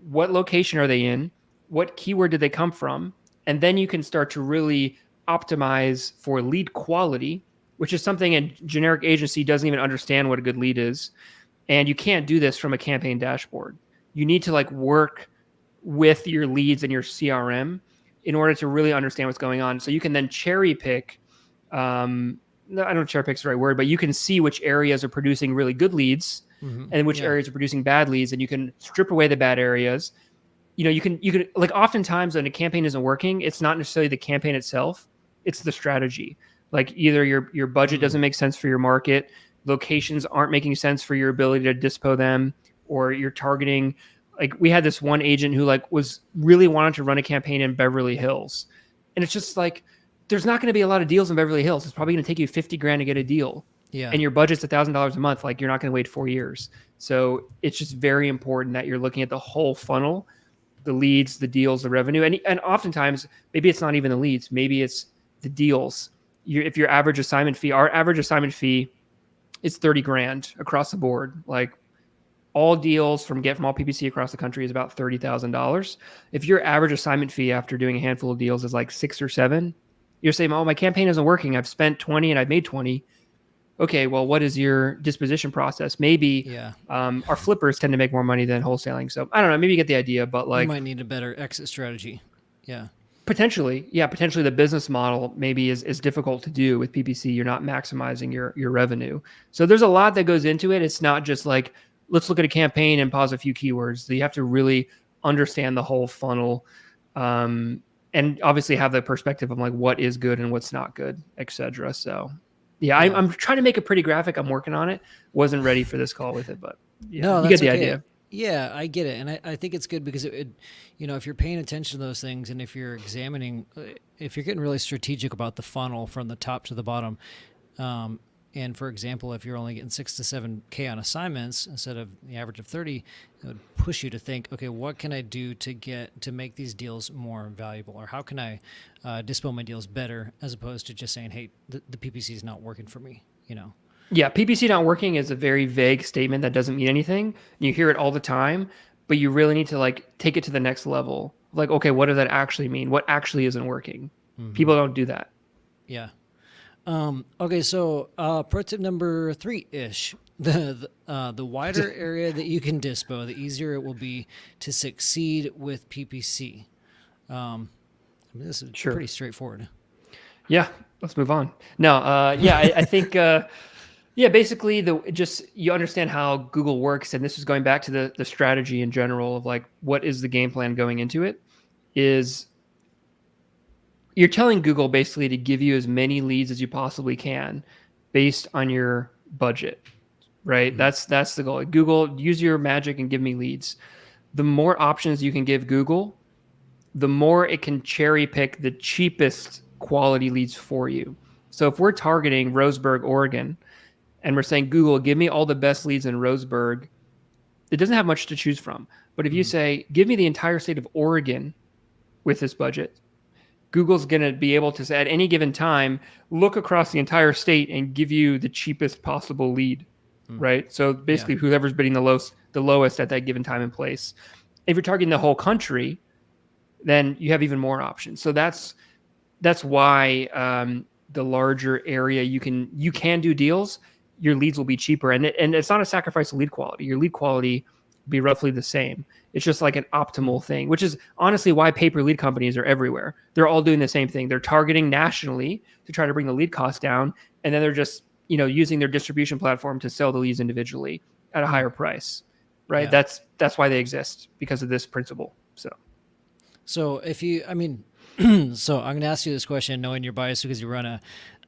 What location are they in? What keyword did they come from? And then you can start to really optimize for lead quality, which is something a generic agency doesn't even understand what a good lead is. And you can't do this from a campaign dashboard. You need to like work with your leads and your CRM in order to really understand what's going on. So you can then cherry pick. I don't know, cherry pick's the right word, but you can see which areas are producing really good leads and which areas are producing bad leads, and you can strip away the bad areas. You can like oftentimes when a campaign isn't working, it's not necessarily the campaign itself, it's the strategy. Like either your budget doesn't make sense for your market, locations aren't making sense for your ability to dispo them, or you're targeting. Like we had this one agent who like was really wanting to run a campaign in Beverly Hills, and it's just like there's not going to be a lot of deals in Beverly Hills. It's probably going to take you $50,000 to get a deal. Yeah. And your budget's $1,000 a month. Like you're not going to wait 4 years. So it's just very important that you're looking at the whole funnel, the leads, the deals, the revenue. And oftentimes maybe it's not even the leads. Maybe it's the deals. If your average assignment fee, our average assignment fee is $30,000 across the board. Like all deals from all PPC across the country is about $30,000. If your average assignment fee after doing a handful of deals is like 6 or 7, you're saying, oh, my campaign isn't working. I've spent 20 and I've made 20. Okay, well, what is your disposition process? Maybe our flippers tend to make more money than wholesaling. So I don't know. Maybe you get the idea, but like you might need a better exit strategy. Yeah. Potentially the business model maybe is difficult to do with PPC. You're not maximizing your revenue. So there's a lot that goes into it. It's not just like, let's look at a campaign and pause a few keywords. You have to really understand the whole funnel. And obviously have the perspective of like what is good and what's not good, etc. So Yeah, I'm trying to make a pretty graphic. I'm working on it. Wasn't ready for this call with it, but yeah, No, you get that's the okay. idea. Yeah, I get it, and I think it's good because if you're paying attention to those things, and if you're examining, if you're getting really strategic about the funnel from the top to the bottom, um, and for example, if you're only getting 6 to 7K on assignments instead of the average of 30, it would push you to think, okay, what can I do to make these deals more valuable, or how can I display my deals better, as opposed to just saying, hey, the PPC is not working for me, Yeah, PPC not working is a very vague statement that doesn't mean anything. You hear it all the time, but you really need to like take it to the next level. Like, okay, what does that actually mean? What actually isn't working? People don't do that. Yeah. Okay, so pro tip number 3-ish. The wider area that you can dispo, the easier it will be to succeed with PPC. This is Sure. pretty straightforward. Yeah, let's move on. No, I think yeah, basically you understand how Google works, and this is going back to the strategy in general of like what is the game plan going into it. Is you're telling Google basically to give you as many leads as you possibly can based on your budget, right? That's the goal. Google, use your magic and give me leads. The more options you can give Google, the more it can cherry pick the cheapest quality leads for you. So if we're targeting Roseburg, Oregon, and we're saying, Google, give me all the best leads in Roseburg, it doesn't have much to choose from. But if you say, give me the entire state of Oregon with this budget, Google's going to be able to, at any given time, look across the entire state and give you the cheapest possible lead, right? So basically, whoever's bidding the lowest at that given time and place. If you're targeting the whole country, then you have even more options. So that's why the larger area you can do deals, your leads will be cheaper, and it's not a sacrifice of lead quality. Your lead quality will be roughly the same. It's just like an optimal thing, which is honestly why pay-per lead companies are everywhere. They're all doing the same thing. They're targeting nationally to try to bring the lead cost down, and then they're just using their distribution platform to sell the leads individually at a higher price, right? Yeah. That's why they exist, because of this principle. So so I'm going to ask you this question, knowing your bias because you run a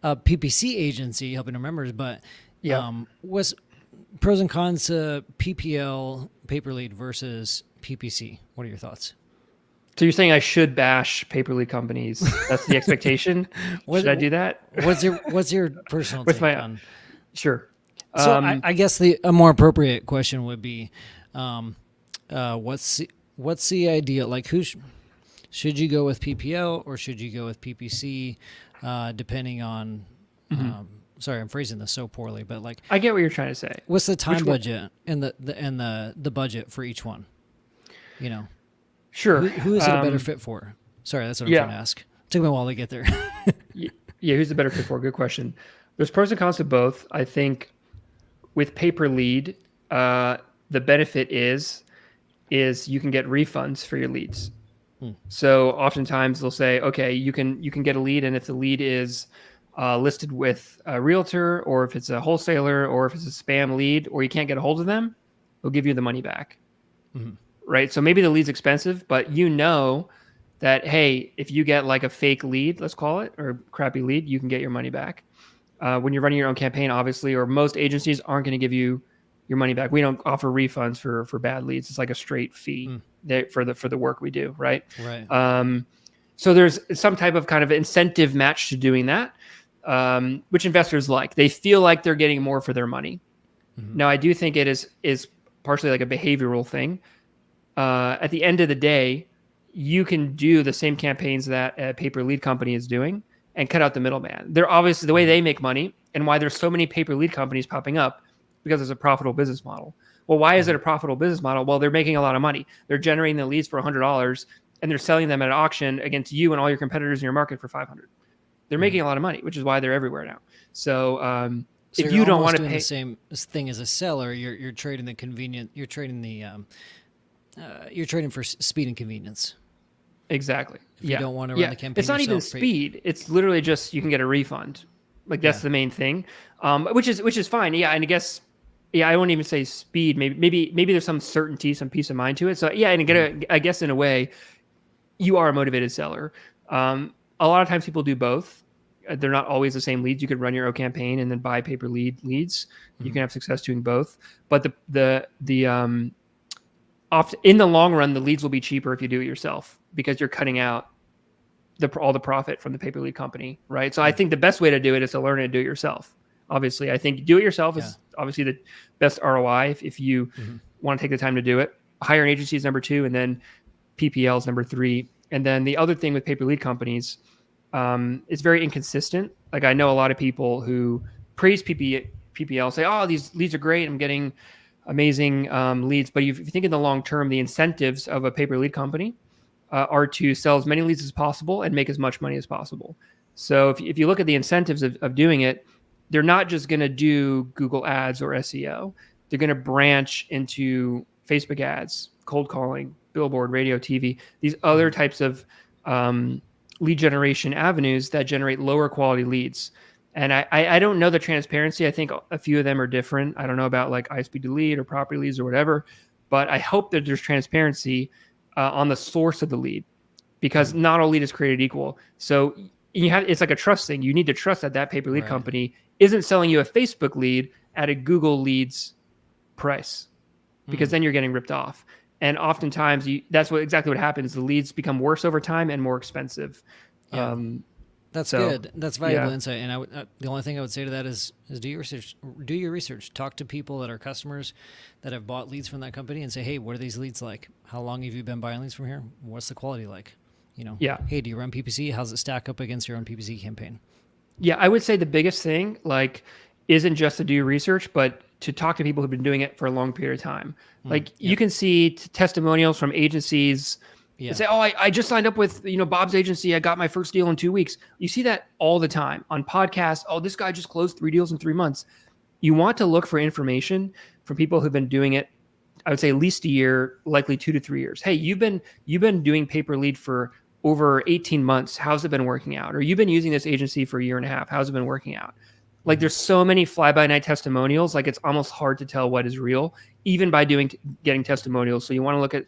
PPC agency helping our members, but what's pros and cons to PPL, pay per lead, versus PPC? What are your thoughts? So you're saying I should bash pay per lead companies? That's the expectation. Should I do that? What's your personal take on? Sure. So I guess a more appropriate question would be, what's the idea? Like, should you go with PPL or should you go with PPC? Depending on, sorry, I'm phrasing this so poorly, but like, I get what you're trying to say. What's the time budget and the budget for each one? Sure. Who is it a better fit for? Sorry, that's what I'm trying to ask. Took me a while to get there. Yeah, who's the better fit for? Good question. There's pros and cons to both. I think with pay per lead, the benefit is you can get refunds for your leads. So oftentimes they'll say, okay, you can get a lead, and if the lead is listed with a realtor, or if it's a wholesaler, or if it's a spam lead, or you can't get a hold of them, they'll give you the money back. Right? So maybe the lead's expensive, but that, hey, if you get like a fake lead, let's call it, or a crappy lead, you can get your money back. When you're running your own campaign, obviously, or most agencies aren't going to give you your money back. We don't offer refunds for bad leads. It's like a straight fee for the work we do, right? Right. So there's some type of kind of incentive match to doing that, which investors like. They feel like they're getting more for their money. Now, I do think it is partially like a behavioral thing. At the end of the day, you can do the same campaigns that a pay per lead company is doing and cut out the middleman. They're obviously the way they make money, and why there's so many pay per lead companies popping up, because it's a profitable business model. Well, why is it a profitable business model? Well, they're making a lot of money. They're generating the leads for $100, and they're selling them at an auction against you and all your competitors in your market for $500. They're making a lot of money, which is why they're everywhere now. So, if you don't want to pay the same thing as a seller, you're trading the convenient. You're trading you're trading for speed and convenience. Exactly. If you don't want to run the campaign, it's not even speed. It's literally just you can get a refund. Like that's the main thing, which is fine. Yeah, and I guess I won't even say speed. Maybe there's some certainty, some peace of mind to it. So yeah, and I guess in a way, you are a motivated seller. A lot of times people do both. they're not always the same leads. You could run your own campaign and then buy pay per lead leads. You can have success doing both. But often in the long run, the leads will be cheaper if you do it yourself because you're cutting out all the profit from the pay per lead company, right? So I think the best way to do it is to learn and do it yourself. Obviously, I think do it yourself is obviously the best ROI if you want to take the time to do it. Hire an agency is number 2, and then PPL is number 3. And then the other thing with pay per lead companies, it's very inconsistent. Like I know a lot of people who praise PPL, say, "Oh, these leads are great. I'm getting amazing leads." But if you think in the long term, the incentives of a pay per lead company are to sell as many leads as possible and make as much money as possible. So if you look at the incentives of doing it, they're not just going to do Google ads or SEO. They're going to branch into Facebook ads, cold calling, billboard, radio, TV, these other types of lead generation avenues that generate lower quality leads. And I don't know the transparency. I think a few of them are different. I don't know about like ISP to lead or property leads or whatever, but I hope that there's transparency on the source of the lead, because not all lead is created equal. So it's like a trust thing. You need to trust that pay per lead company isn't selling you a Facebook lead at a Google leads price, because then you're getting ripped off. And oftentimes that's exactly what happens. The leads become worse over time and more expensive. Yeah. That's good. That's valuable insight. And the only thing I would say to that is do your research. Do your research. Talk to people that are customers that have bought leads from that company and say, hey, what are these leads like? How long have you been buying leads from here? What's the quality like? Hey, do you run PPC? How's it stack up against your own PPC campaign? Yeah, I would say the biggest thing isn't just to do research, but to talk to people who've been doing it for a long period of time. You can see testimonials from agencies. Yeah. Say, oh, I just signed up with Bob's agency. I got my first deal in 2 weeks. You see that all the time on podcasts. Oh, this guy just closed 3 deals in 3 months. You want to look for information from people who've been doing it, I would say at least a year, likely 2 to 3 years. Hey, you've been doing pay per lead for over 18 months. How's it been working out? Or you've been using this agency for a year and a half. How's it been working out? Like there's so many fly-by-night testimonials. Like it's almost hard to tell what is real, even by getting testimonials. So you want to look at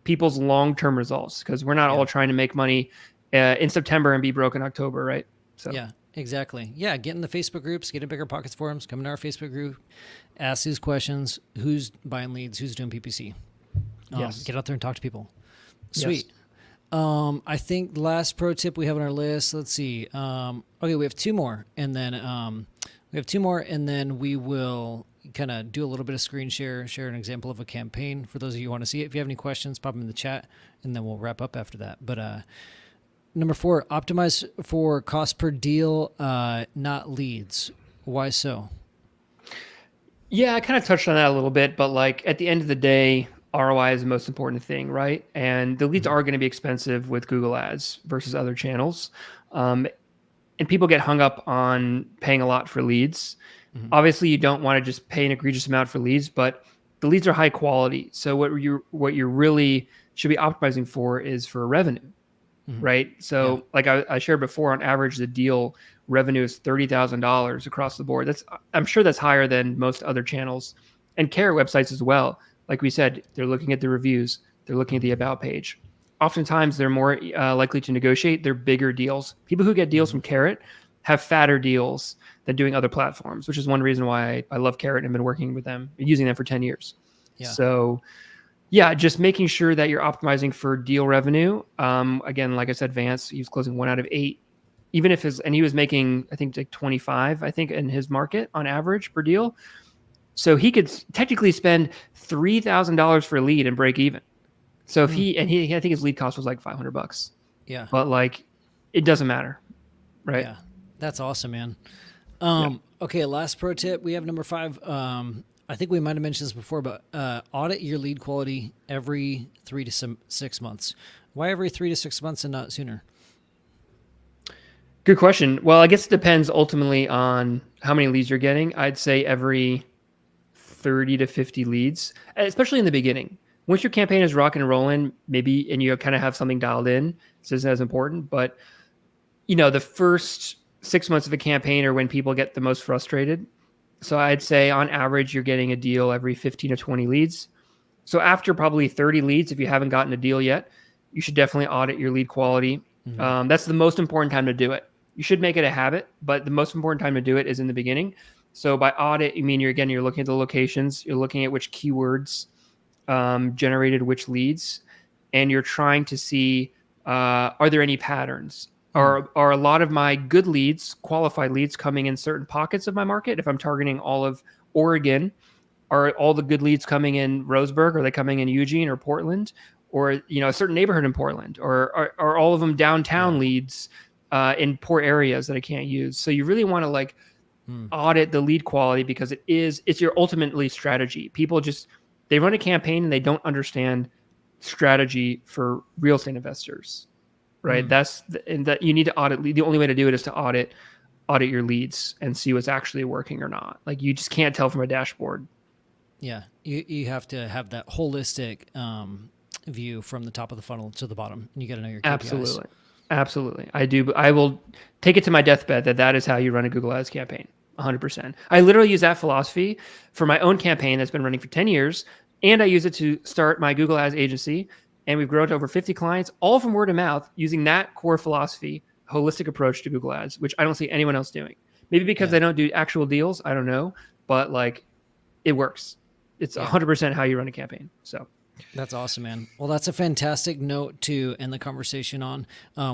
people's long-term results, because we're not all trying to make money in September and be broke in October, right? So yeah, exactly. Yeah, get in the Facebook groups, get in Bigger Pockets forums, come into our Facebook group, ask these questions: who's buying leads, who's doing PPC. Get out there and talk to people. Sweet. Yes. I think the last pro tip we have on our list. Let's see. Okay, we have 2 more, and then we will kind of do a little bit of screen share an example of a campaign for those of you who want to see it. If you have any questions, pop them in the chat, and then we'll wrap up after that. But number 4, optimize for cost per deal, not leads. Why so? Yeah, I kind of touched on that a little bit, but like at the end of the day, ROI is the most important thing, right? And the leads are going to be expensive with Google ads versus other channels. And people get hung up on paying a lot for leads. Obviously, you don't want to just pay an egregious amount for leads, but the leads are high quality. So what you really should be optimizing for is for revenue, right? So like I shared before, on average, the deal revenue is $30,000 across the board. I'm sure that's higher than most other channels and carrot websites as well. Like we said, they're looking at the reviews, they're looking at the about page. Oftentimes, they're more likely to negotiate their bigger deals. People who get deals from Carrot have fatter deals than doing other platforms, which is one reason why I love Carrot and been working with them, using them for 10 years. Yeah. So just making sure that you're optimizing for deal revenue. Again, like I said, Vance, he was closing 1 out of 8, even if he was making, I think like 25, I think in his market on average per deal. So he could technically spend $3,000 for a lead and break even. So if I think his lead cost was like $500. Yeah. But like, it doesn't matter. Right. Yeah. That's awesome, man. Okay. Last pro tip. We have number 5. I think we might've mentioned this before, but, audit your lead quality every 3 to 6 months. Why every 3 to 6 months and not sooner? Good question. Well, I guess it depends ultimately on how many leads you're getting. I'd say every 30 to 50 leads, especially in the beginning. Once your campaign is rocking and rolling, maybe, and you kind of have something dialed in, this isn't as important, but the first 6 months of a campaign are when people get the most frustrated. So I'd say on average, you're getting a deal every 15 to 20 leads. So after probably 30 leads, if you haven't gotten a deal yet, you should definitely audit your lead quality. That's the most important time to do it. You should make it a habit, but the most important time to do it is in the beginning. So by audit, you mean you're looking at the locations, you're looking at which keywords generated which leads, and you're trying to see are there any patterns? Are a lot of my good leads, qualified leads, coming in certain pockets of my market? If I'm targeting all of Oregon, are all the good leads coming in Roseburg? Are they coming in Eugene or Portland, or a certain neighborhood in Portland? Or are all of them downtown leads in poor areas that I can't use? So you really want to like audit the lead quality, because it's your ultimately strategy. People they run a campaign and they don't understand strategy for real estate investors, right? And that you need to audit. The only way to do it is to audit your leads and see what's actually working or not. Like, you just can't tell from a dashboard. Yeah, you have to have that holistic view from the top of the funnel to the bottom, and you got to know your KPIs. Absolutely. I will take it to my deathbed that is how you run a Google Ads campaign. 100%. I literally use that philosophy for my own campaign that's been running for 10 years. And I use it to start my Google Ads agency. And we've grown to over 50 clients, all from word of mouth, using that core philosophy, holistic approach to Google Ads, which I don't see anyone else doing. Maybe because they don't do actual deals. I don't know. But like, it works. It's 100% how you run a campaign. So that's awesome, man. Well, that's a fantastic note to end the conversation on.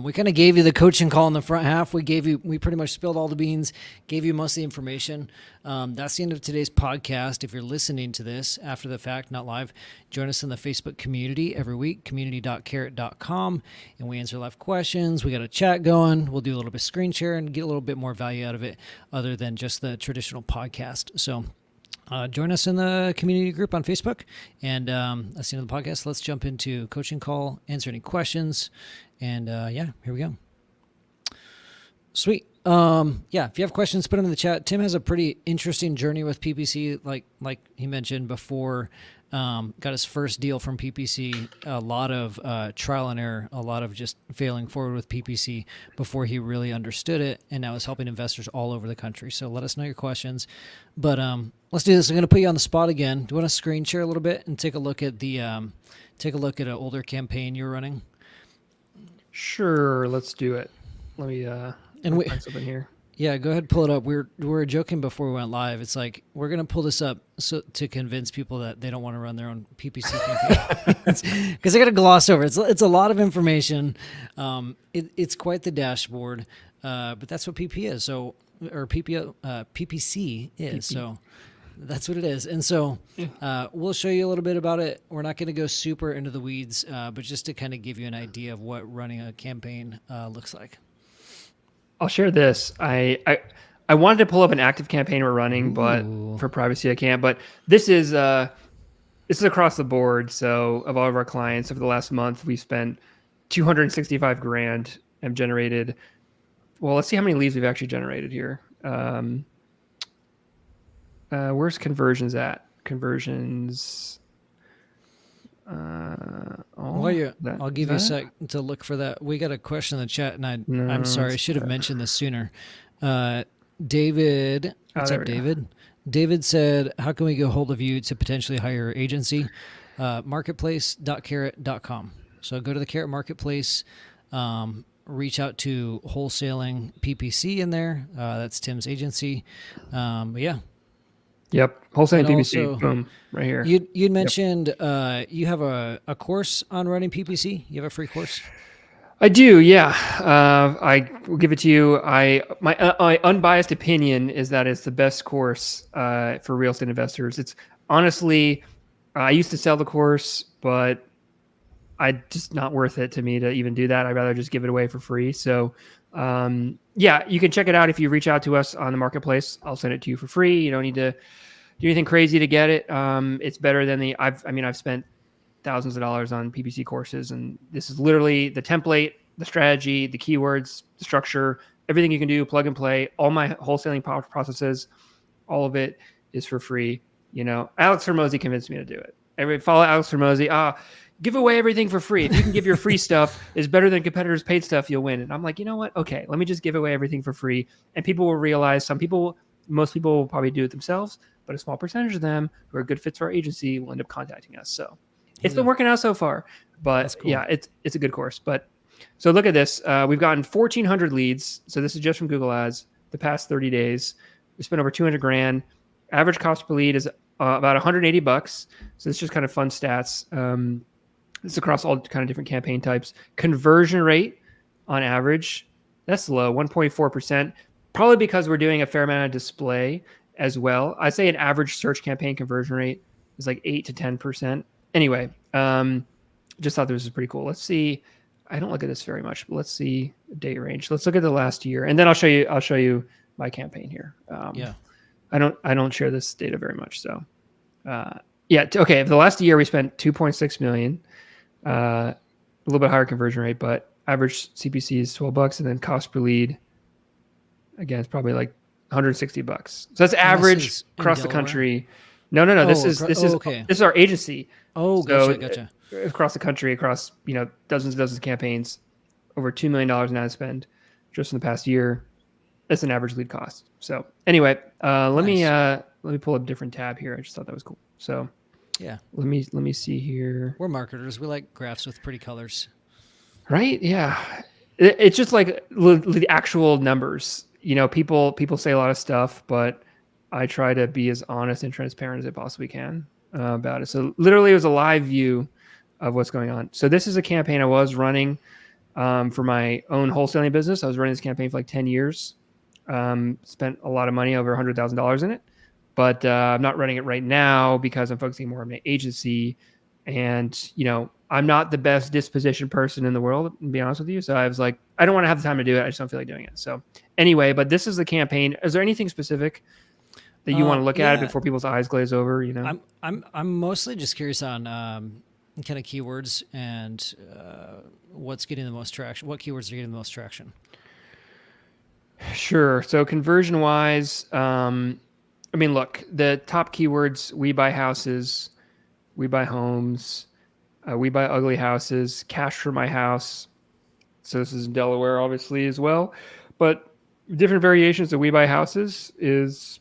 We kind of gave you the coaching call in the front half. We pretty much spilled all the beans, gave you most of the information. That's the end of today's podcast. If you're listening to this after the fact, not live, join us in the Facebook community every week, community.carrot.com, and we answer live questions. We got a chat going. We'll do a little bit of screen share and get a little bit more value out of it other than just the traditional podcast. So join us in the community group on Facebook. And that's the end of the podcast. Let's jump into coaching call, answer any questions. And here we go. Sweet. If you have questions, put them in the chat. Tim has a pretty interesting journey with PPC. Like he mentioned before, got his first deal from PPC, a lot of trial and error, a lot of just failing forward with PPC before he really understood it, and now is helping investors all over the country. So let us know your questions. But let's do this. I'm going to put you on the spot again. Do you want to screen share a little bit and take a look at an older campaign you're running? Sure, let's do it. Let me find something here. Yeah, go ahead and pull it up. We were joking before we went live. It's like, we're going to pull this up to convince people that they don't want to run their own PPC campaign. Because they got to gloss over. It's a lot of information. It's quite the dashboard. But that's what PPC is. So that's what it is. And so we'll show you a little bit about it. We're not going to go super into the weeds, but just to kind of give you an idea of what running a campaign looks like. I'll share this. I wanted to pull up an active campaign we're running, but for privacy I can't. But this is across the board. So of all of our clients over the last month, we spent $265,000 and generated. Well, let's see how many leads we've actually generated here. Where's conversions at? Conversions. I'll give you a sec to look for that. We got a question in the chat, and I'm sorry, I should have mentioned this sooner. David, what's up, David? David said, how can we get a hold of you to potentially hire your agency? Marketplace.carrot.com. So go to the Carrot Marketplace, reach out to Wholesaling PPC in there. That's Tim's agency. Yep. Wholesaling PPC. Boom. Right here. You'd mentioned you have a course on running PPC. You have a free course? I do, yeah. I will give it to you. My unbiased opinion is that it's the best course for real estate investors. It's honestly, I used to sell the course, but just not worth it to me to even do that. I'd rather just give it away for free. So you can check it out if you reach out to us on the marketplace. I'll send it to you for free. You don't need to do anything crazy to get it. It's better than I've spent thousands of dollars on PPC courses, and this is literally the template, the strategy, the keywords, the structure, everything you can do, plug and play. All my wholesaling processes, all of it is for free. Alex Hormozy convinced me to do it. Follow Alex Hormozy. Give away everything for free. If you can give your free stuff is better than competitors' paid stuff, you'll win. And I'm like, you know what? Okay, let me just give away everything for free. And people will realize most people will probably do it themselves, but a small percentage of them who are good fits for our agency will end up contacting us. So it's been working out so far. But cool. Yeah, it's a good course. But So look at this. We've gotten 1,400 leads. So this is just from Google Ads the past 30 days. We spent over 200 grand. Average cost per lead is about 180 bucks. So it's just kind of fun stats. It's across all kind of different campaign types. Conversion rate on average, that's low, 1.4%. Probably because we're doing a fair amount of display as well. I'd say an average search campaign conversion rate is like 8 to 10%. Anyway, just thought this was pretty cool. Let's see. I don't look at this very much, but let's see date range. Let's look at the last year, and then I'll show you my campaign here. Yeah. I don't share this data very much. So, okay. For the last year, we spent 2.6 million. A little bit higher conversion rate, but average CPC is $12, and then cost per lead, again, it's probably like 160 bucks. So that's average across the country. No. This is our agency. Oh, so gotcha. Across the country, across dozens and dozens of campaigns, over $2 million in ad spend just in the past year. That's an average lead cost. So anyway, let me pull up a different tab here. I just thought that was cool. So yeah, let me see here. We're marketers. We like graphs with pretty colors. Right? Yeah. It's just like the actual numbers. People say a lot of stuff, but I try to be as honest and transparent as I possibly can about it. So literally, it was a live view of what's going on. So this is a campaign I was running for my own wholesaling business. I was running this campaign for like 10 years. Spent a lot of money, over $100,000 in it, but I'm not running it right now because I'm focusing more on my agency. And, I'm not the best dispositioned person in the world, to be honest with you. So I was like, I don't want to have the time to do it. I just don't feel like doing it. So anyway, but this is the campaign. Is there anything specific that you want to look at before people's eyes glaze over? I'm mostly just curious on kind of keywords and what's getting the most traction. What keywords are getting the most traction? Sure. So conversion wise, look, the top keywords: we buy houses, we buy homes, we buy ugly houses, cash for my house. So this is in Delaware, obviously, as well. But different variations of we buy houses is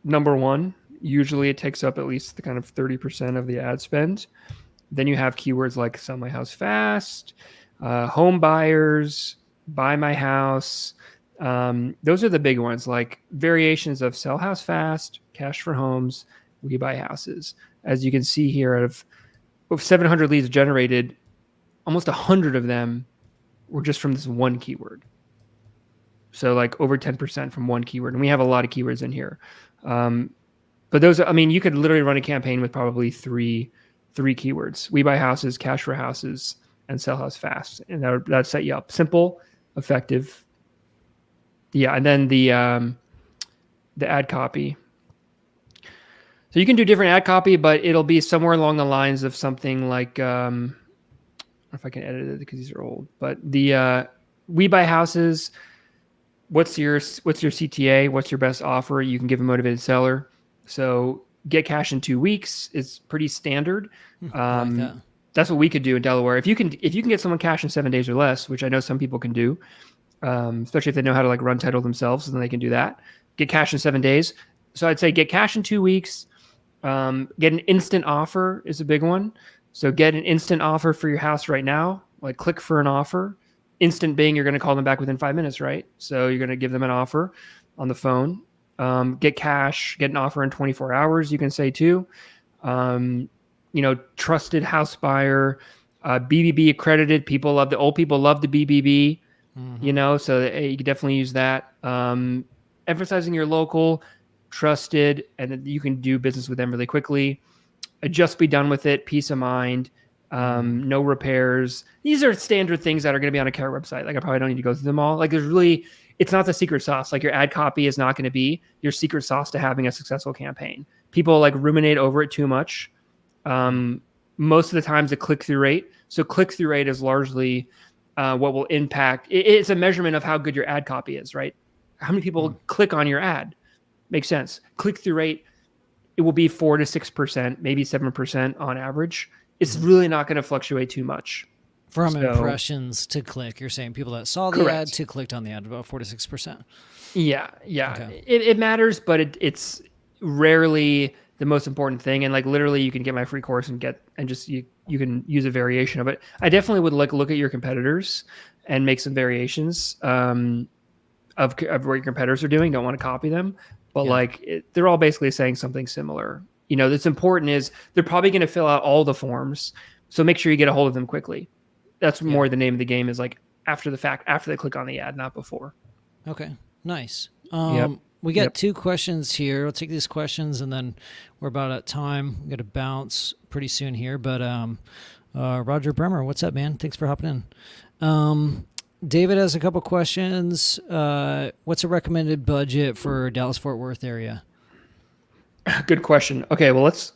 number one. Usually it takes up at least the kind of 30% of the ad spend. Then you have keywords like sell my house fast, home buyers, buy my house. Those are the big ones, like variations of sell house fast, cash for homes, we buy houses. As you can see here, out of 700 leads generated, almost 100 of them were just from this one keyword. So like over 10% from one keyword. And we have a lot of keywords in here. But those, you could literally run a campaign with probably three keywords: we buy houses, cash for houses, and sell house fast. And that set you up. Simple, effective. Yeah. And then the ad copy. So you can do different ad copy, but it'll be somewhere along the lines of something like, I don't know if I can edit it because these are old, but the we buy houses. What's your CTA? What's your best offer? You can give a motivated seller. So get cash in 2 weeks is pretty standard. I like that. That's what we could do in Delaware. If you can get someone cash in 7 days or less, which I know some people can do, especially if they know how to like run title themselves, then they can do that. Get cash in 7 days. So I'd say get cash in 2 weeks. Get an instant offer is a big one. So get an instant offer for your house right now. Like click for an offer. Instant being you're going to call them back within 5 minutes, right? So you're going to give them an offer on the phone. Get cash, get an offer in 24 hours, you can say too. Trusted house buyer, BBB accredited. Old people love the BBB, so you can definitely use that. Emphasizing your local, trusted, and that you can do business with them really quickly. Just be done with it, peace of mind. No repairs. These are standard things that are going to be on a carrot website. Like I probably don't need to go through them all. Like it's not the secret sauce. Like your ad copy is not going to be your secret sauce to having a successful campaign. People like ruminate over it too much. Most of the times the click-through rate. So click-through rate is largely what will impact. It's a measurement of how good your ad copy is, right? How many people click on your ad? Makes sense. Click-through rate, it will be 4 to 6%, maybe 7% on average. It's really not going to fluctuate too much. From impressions to click, you're saying people that saw the ad to clicked on the ad, about 4 to 6%. Yeah. Okay. It matters, but it's rarely the most important thing. And like literally, you can get my free course and can use a variation of it. I definitely would look at your competitors and make some variations of what your competitors are doing. Don't want to copy them, but they're all basically saying something similar. That's important is they're probably going to fill out all the forms, so make sure you get a hold of them quickly. That's more the name of the game, is like after the fact, after they click on the ad, not before. Okay, nice. Yep. We got 2 questions here. We'll take these questions, and then we're about at time. We got to bounce pretty soon here. But Roger Bremer, what's up, man? Thanks for hopping in. David has a couple questions. What's a recommended budget for Dallas-Fort Worth area? Good question. Okay, well let's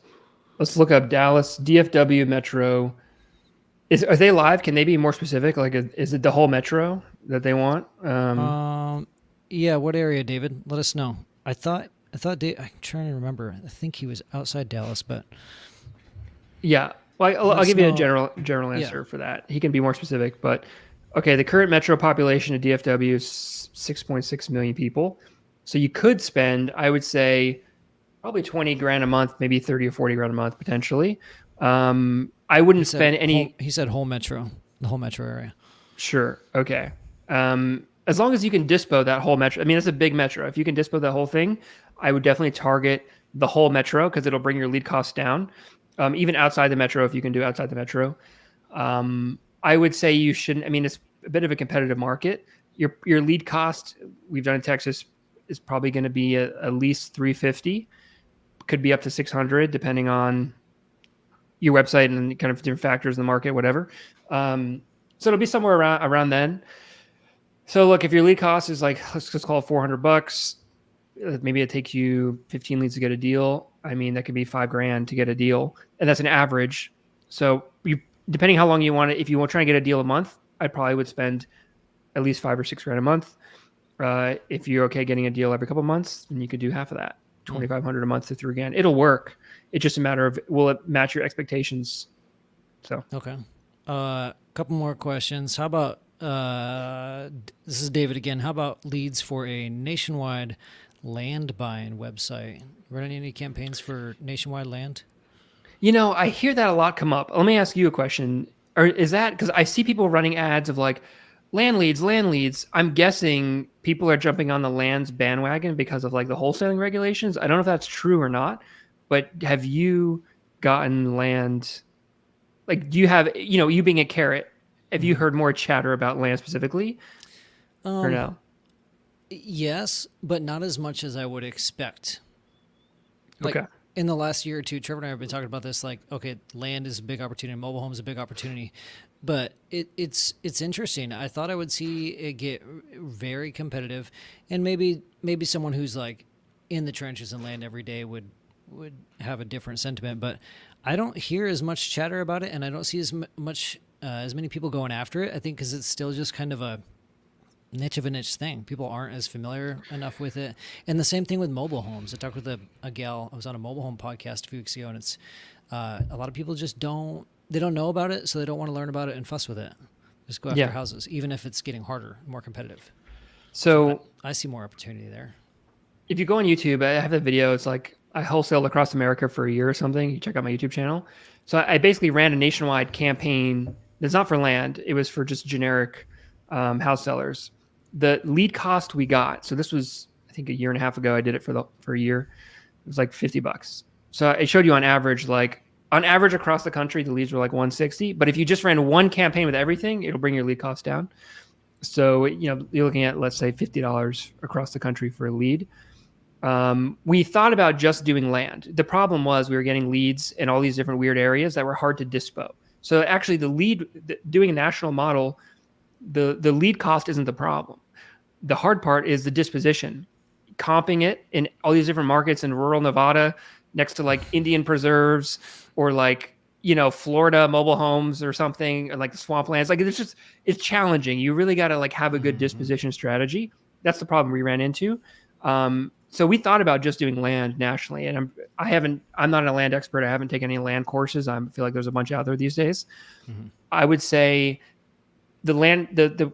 look up Dallas DFW Metro. Are they live? Can they be more specific? Like, is it the whole metro that they want? Yeah, what area, David? Let us know. I thought Dave, I'm trying to remember. I think he was outside Dallas, but yeah. Well, I'll give you a general answer for that. He can be more specific, but okay. The current metro population of DFW is 6.6 million people, so you could spend, I would say, probably 20 grand a month, maybe 30 or 40 grand a month potentially. I wouldn't spend any. He said whole metro, the whole metro area. Sure. Okay. As long as you can dispo that whole metro, I mean, it's a big metro. If you can dispo that whole thing, I would definitely target the whole metro because it'll bring your lead costs down. Even outside the metro, if you can do outside the metro, I would say you shouldn't. I mean, it's a bit of a competitive market. Your lead cost, we've done in Texas, is probably going to be at least $350, could be up to $600 depending on your website and kind of different factors in the market, whatever. So it'll be somewhere around then. So look, if your lead cost is like, let's just call it $400, maybe it takes you 15 leads to get a deal. I mean, that could be $5,000 to get a deal, and that's an average. So depending how long you want it, if you want to try and get a deal a month, I probably would spend at least $5,000 or $6,000 a month. If you're okay getting a deal every couple of months, then you could do half of that, $2,500 a month to $3,000. It'll work. It's just a matter of, will it match your expectations? So okay, couple more questions. How about this is David again. How about leads for a nationwide land buying website? Running any campaigns for nationwide land? I hear that a lot come up. Let me ask you a question. Or is that because I see people running ads of like land leads? I'm guessing people are jumping on the lands bandwagon because of like the wholesaling regulations. I don't know if that's true or not, but have you gotten land? Like, do you have, you being a carrot, have you heard more chatter about land specifically or no? Yes, but not as much as I would expect. Like, okay. In the last year or two, Trevor and I have been talking about this. Like, okay, land is a big opportunity, mobile home is a big opportunity, but it's interesting. I thought I would see it get very competitive, and maybe someone who's like in the trenches and land every day would have a different sentiment. But I don't hear as much chatter about it, and I don't see as much as many people going after it. I think because it's still just kind of a niche thing. People aren't as familiar enough with it. And the same thing with mobile homes. I talked with a gal, I was on a mobile home podcast a few weeks ago, and it's a lot of people just don't know about it, so they don't want to learn about it and fuss with it. Just go after houses, even if it's getting harder, more competitive. So I see more opportunity there. If you go on YouTube, I have a video. It's like I wholesaled across America for a year or something. You check out my YouTube channel. So I basically ran a nationwide campaign that's not for land. It was for just generic house sellers. The lead cost we got, so this was, I think, a year and a half ago. I did it for a year. It was like $50. So I showed you on average across the country, the leads were like $160. But if you just ran one campaign with everything, it'll bring your lead cost down. So, you're looking at, let's say, $50 across the country for a lead. We thought about just doing land. The problem was we were getting leads in all these different weird areas that were hard to dispo. So actually doing a national model, the lead cost isn't the problem. The hard part is the disposition, comping it in all these different markets in rural Nevada next to like Indian preserves or like, Florida mobile homes or something, or like the swamplands. Like it's challenging. You really got to like have a good disposition strategy. That's the problem we ran into. So we thought about just doing land nationally, and I'm not a land expert. I haven't taken any land courses. I feel like there's a bunch out there these days. Mm-hmm. I would say the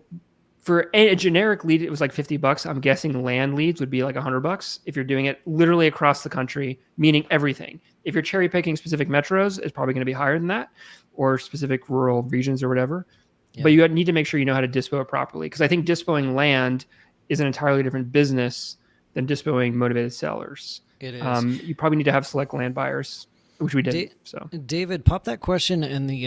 For a generic lead, it was like $50. I'm guessing land leads would be like $100 if you're doing it literally across the country, meaning everything. If you're cherry picking specific metros, it's probably going to be higher than that, or specific rural regions or whatever. Yeah. But you need to make sure you know how to dispo it properly, because I think dispoing land is an entirely different business than dispoing motivated sellers. It is. You probably need to have select land buyers, which we did. So David, pop that question in the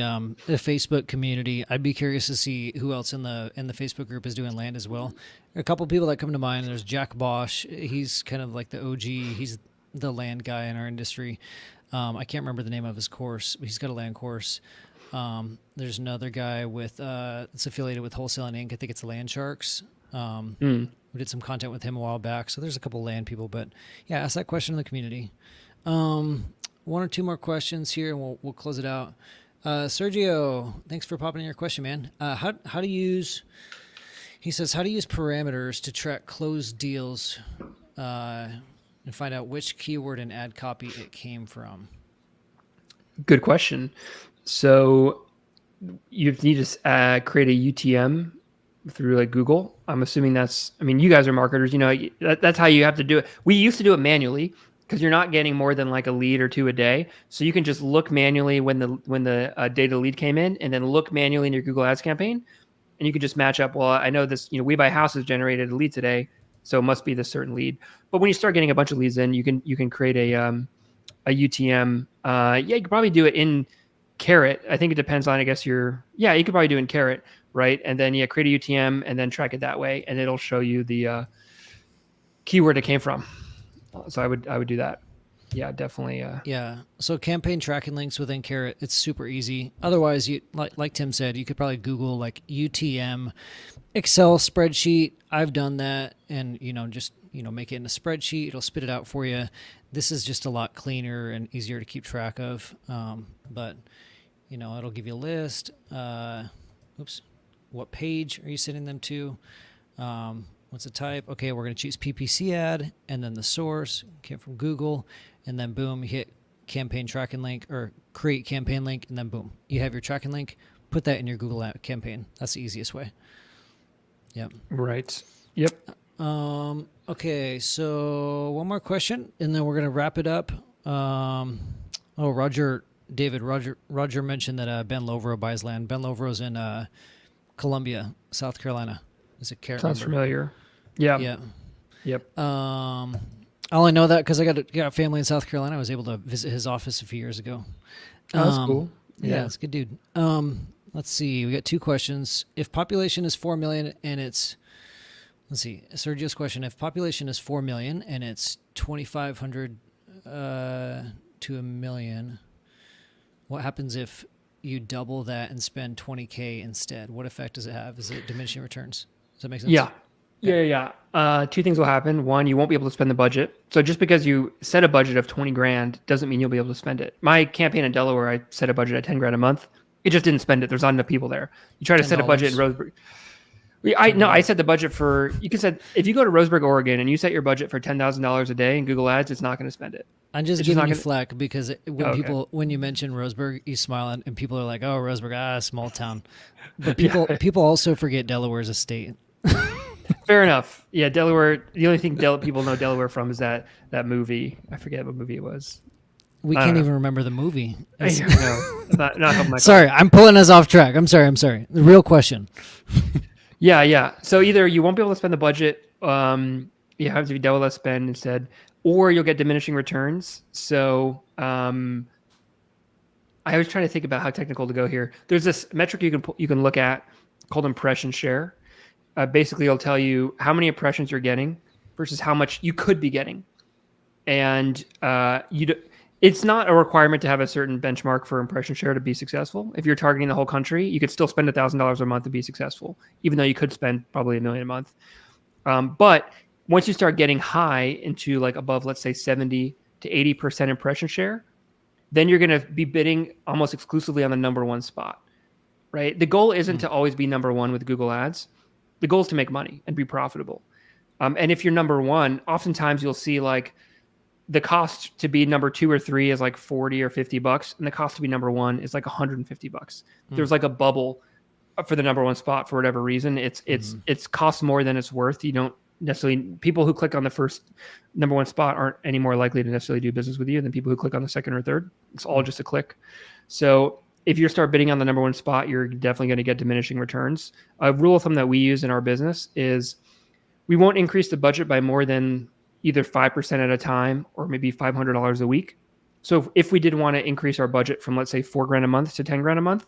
Facebook community. I'd be curious to see who else in the Facebook group is doing land as well. A couple people that come to mind. There's Jack Bosch. He's kind of like the OG. He's the land guy in our industry. I can't remember the name of his course, but he's got a land course. There's another guy with it's affiliated with Wholesaling Inc. I think it's Land Sharks. We did some content with him a while back. So there's a couple land people, but yeah, ask that question in the community. One or two more questions here, and we'll close it out. Sergio, thanks for popping in your question, man. How to use? He says, how to use parameters to track closed deals and find out which keyword and ad copy it came from. Good question. So you need to create a UTM through like Google. I'm assuming you guys are marketers, that's how you have to do it. We used to do it manually, because you're not getting more than like a lead or two a day. So you can just look manually when the data lead came in, and then look manually in your Google Ads campaign. And you can just match up. Well, I know this, We Buy Houses generated a lead today, so it must be this certain lead. But when you start getting a bunch of leads in, you can create a UTM. You could probably do it in Carrot. I think it depends on, you could probably do it in Carrot, right? And then create a UTM and then track it that way, and it'll show you the keyword it came from. So I would do that. Yeah, definitely. Yeah. So campaign tracking links within Carrot, it's super easy. Otherwise, you like Tim said, you could probably Google like UTM Excel spreadsheet. I've done that, and just make it in a spreadsheet. It'll spit it out for you. This is just a lot cleaner and easier to keep track of. But it'll give you a list. What page are you sending them to? What's the type? Okay, we're going to choose PPC ad, and then the source came from Google, and then boom, you hit campaign tracking link or create campaign link, and then boom, you have your tracking link. Put that in your Google ad campaign. That's the easiest way. Yep. Right. Yep. Okay, so one more question, and then we're going to wrap it up. Roger mentioned that Ben Lovero buys land. Ben Lovero's in Columbia, South Carolina. Is it Carrot? Sounds familiar. Yeah. Yeah. Yep. I only know that because I got family in South Carolina. I was able to visit his office a few years ago. Oh, that's cool. Yeah, it's a good dude. Let's see. We got two questions. If population is 4 million and it's, Sergio's question. If population is 4 million and it's 2,500 to a million, what happens if you double that and spend 20K instead? What effect does it have? Is it diminishing returns? Does that make sense? Yeah. Two things will happen. One, you won't be able to spend the budget. So just because you set a budget of 20 grand doesn't mean you'll be able to spend it. My campaign in Delaware, I set a budget at 10 grand a month. It just didn't spend it. There's not enough people there. You try to set a budget in Roseburg. I set the budget for, if you go to Roseburg, Oregon, and you set your budget for $10,000 a day in Google Ads, it's not going to spend it. I'm just giving you flack because when you mention Roseburg, you smile and people are like, oh, Roseburg, small town. But people also forget Delaware's a state. Fair enough. Yeah, Delaware. The only thing people know Delaware from is that movie. I forget what movie it was. We can't even remember the movie. I know. Not helping my Sorry, I'm pulling us off track. I'm sorry. The real question. Yeah. So either you won't be able to spend the budget, you have to double that spend instead, or you'll get diminishing returns. So I was trying to think about how technical to go here. There's this metric you can look at called impression share. Basically, it'll tell you how many impressions you're getting versus how much you could be getting. And it's not a requirement to have a certain benchmark for impression share to be successful. If you're targeting the whole country, you could still spend $1,000 a month to be successful, even though you could spend probably $1 million a month. But once you start getting high into like above, let's say 70 to 80% impression share, then you're going to be bidding almost exclusively on the number one spot, right? The goal isn't to always be number one with Google Ads. The goal is to make money and be profitable. And if you're number one, oftentimes you'll see like the cost to be number 2 or 3 is like $40 or $50, and the cost to be number one is like $150. There's like a bubble for the number one spot for whatever reason. It's costs more than it's worth. You don't necessarily, people who click on the first number one spot aren't any more likely to necessarily do business with you than people who click on the second or third. It's all just a click. So if you start bidding on the number one spot, you're definitely going to get diminishing returns. A rule of thumb that we use in our business is we won't increase the budget by more than either 5% at a time or maybe $500 a week. So if we did want to increase our budget from, let's say, $4,000 a month to $10,000 a month,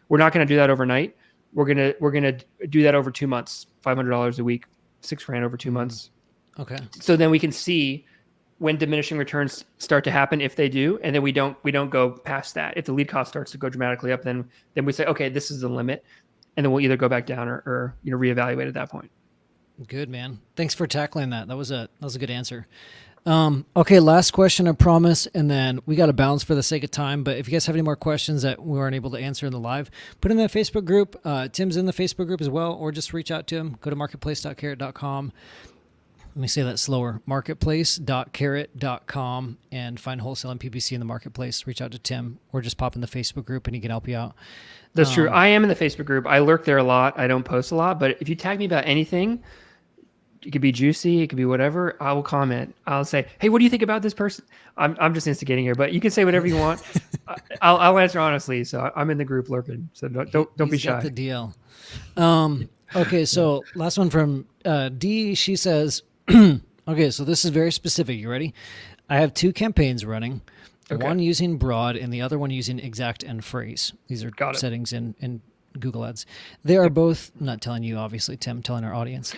we're not going to do that overnight. We're gonna do that over 2 months, $500 a week, $6,000 over 2 months. Okay. So then we can see when diminishing returns start to happen, if they do, and then we don't go past that. If the lead cost starts to go dramatically up, then we say, okay, this is the limit, and then we'll either go back down or reevaluate at that point. Good, man. Thanks for tackling that. That was a good answer. Okay, last question, I promise, and then we got to bounce for the sake of time. But if you guys have any more questions that we weren't able to answer in the live, put in that Facebook group. Tim's in the Facebook group as well, or just reach out to him. Go to marketplace.carrot.com. Let me say that slower. Marketplace.carrot.com and find Wholesaling PPC in the marketplace. Reach out to Tim, or just pop in the Facebook group and he can help you out. That's true. I am in the Facebook group. I lurk there a lot. I don't post a lot, but if you tag me about anything, it could be juicy, it could be whatever, I will comment. I'll say, hey, what do you think about this person? I'm just instigating here, but you can say whatever you want. I'll answer honestly. So I'm in the group lurking. So don't be shy. Got the deal. Okay, so last one from D. She says, okay, so this is very specific. You ready? I have 2 campaigns running. Okay. One using broad and the other one using exact and phrase. These are settings in Google Ads. They are both, I'm not telling you, obviously, Tim, telling our audience.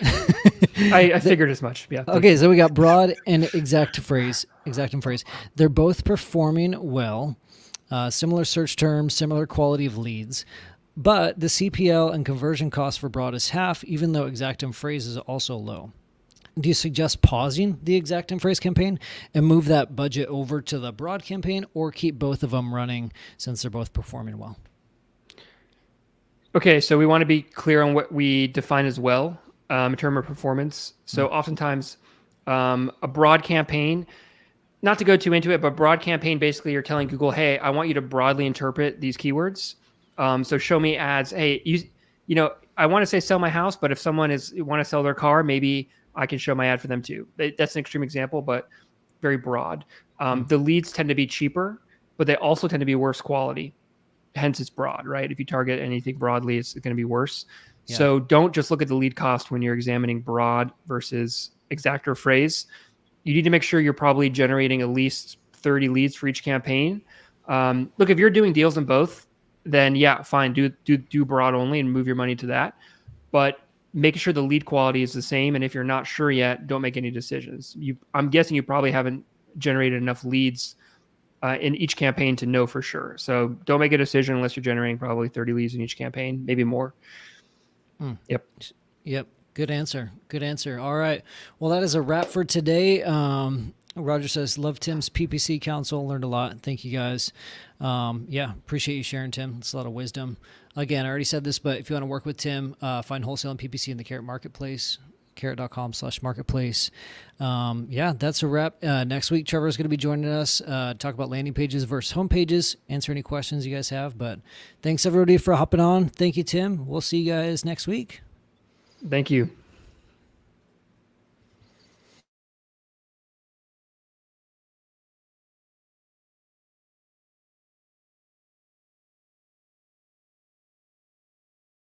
I figured as much. Yeah. Okay, so we got broad and exact and phrase. They're both performing well. Similar search terms, similar quality of leads. But the CPL and conversion cost for broad is half, even though exact and phrase is also low. Do you suggest pausing the exact and phrase campaign and move that budget over to the broad campaign, or keep both of them running since they're both performing well? Okay, so we want to be clear on what we define as well in terms of performance. So oftentimes a broad campaign, not to go too into it, but broad campaign, basically you're telling Google, hey, I want you to broadly interpret these keywords. So show me ads. Hey, you know, I want to say sell my house, but if someone want to sell their car, maybe I can show my ad for them too. That's an extreme example, but very broad. The leads tend to be cheaper, but they also tend to be worse quality. Hence it's broad, right? If you target anything broadly, it's going to be worse. Yeah. So don't just look at the lead cost when you're examining broad versus exact or phrase. You need to make sure you're probably generating at least 30 leads for each campaign. Look, if you're doing deals in both, then yeah, fine, do broad only and move your money to that. But making sure the lead quality is the same. And if you're not sure yet, don't make any decisions. I'm guessing you probably haven't generated enough leads in each campaign to know for sure. So don't make a decision unless you're generating probably 30 leads in each campaign, maybe more. Yep. Good answer. All right. Well, that is a wrap for today. Roger says, love Tim's PPC counsel. Learned a lot. Thank you guys. Appreciate you sharing, Tim. It's a lot of wisdom. Again, I already said this, but if you want to work with Tim, find Wholesaling PPC in the Carrot Marketplace. carrot.com/marketplace. That's a wrap. Next week, Trevor is going to be joining us, talk about landing pages versus home pages, answer any questions you guys have. But thanks everybody for hopping on. Thank you, Tim. We'll see you guys next week. Thank you.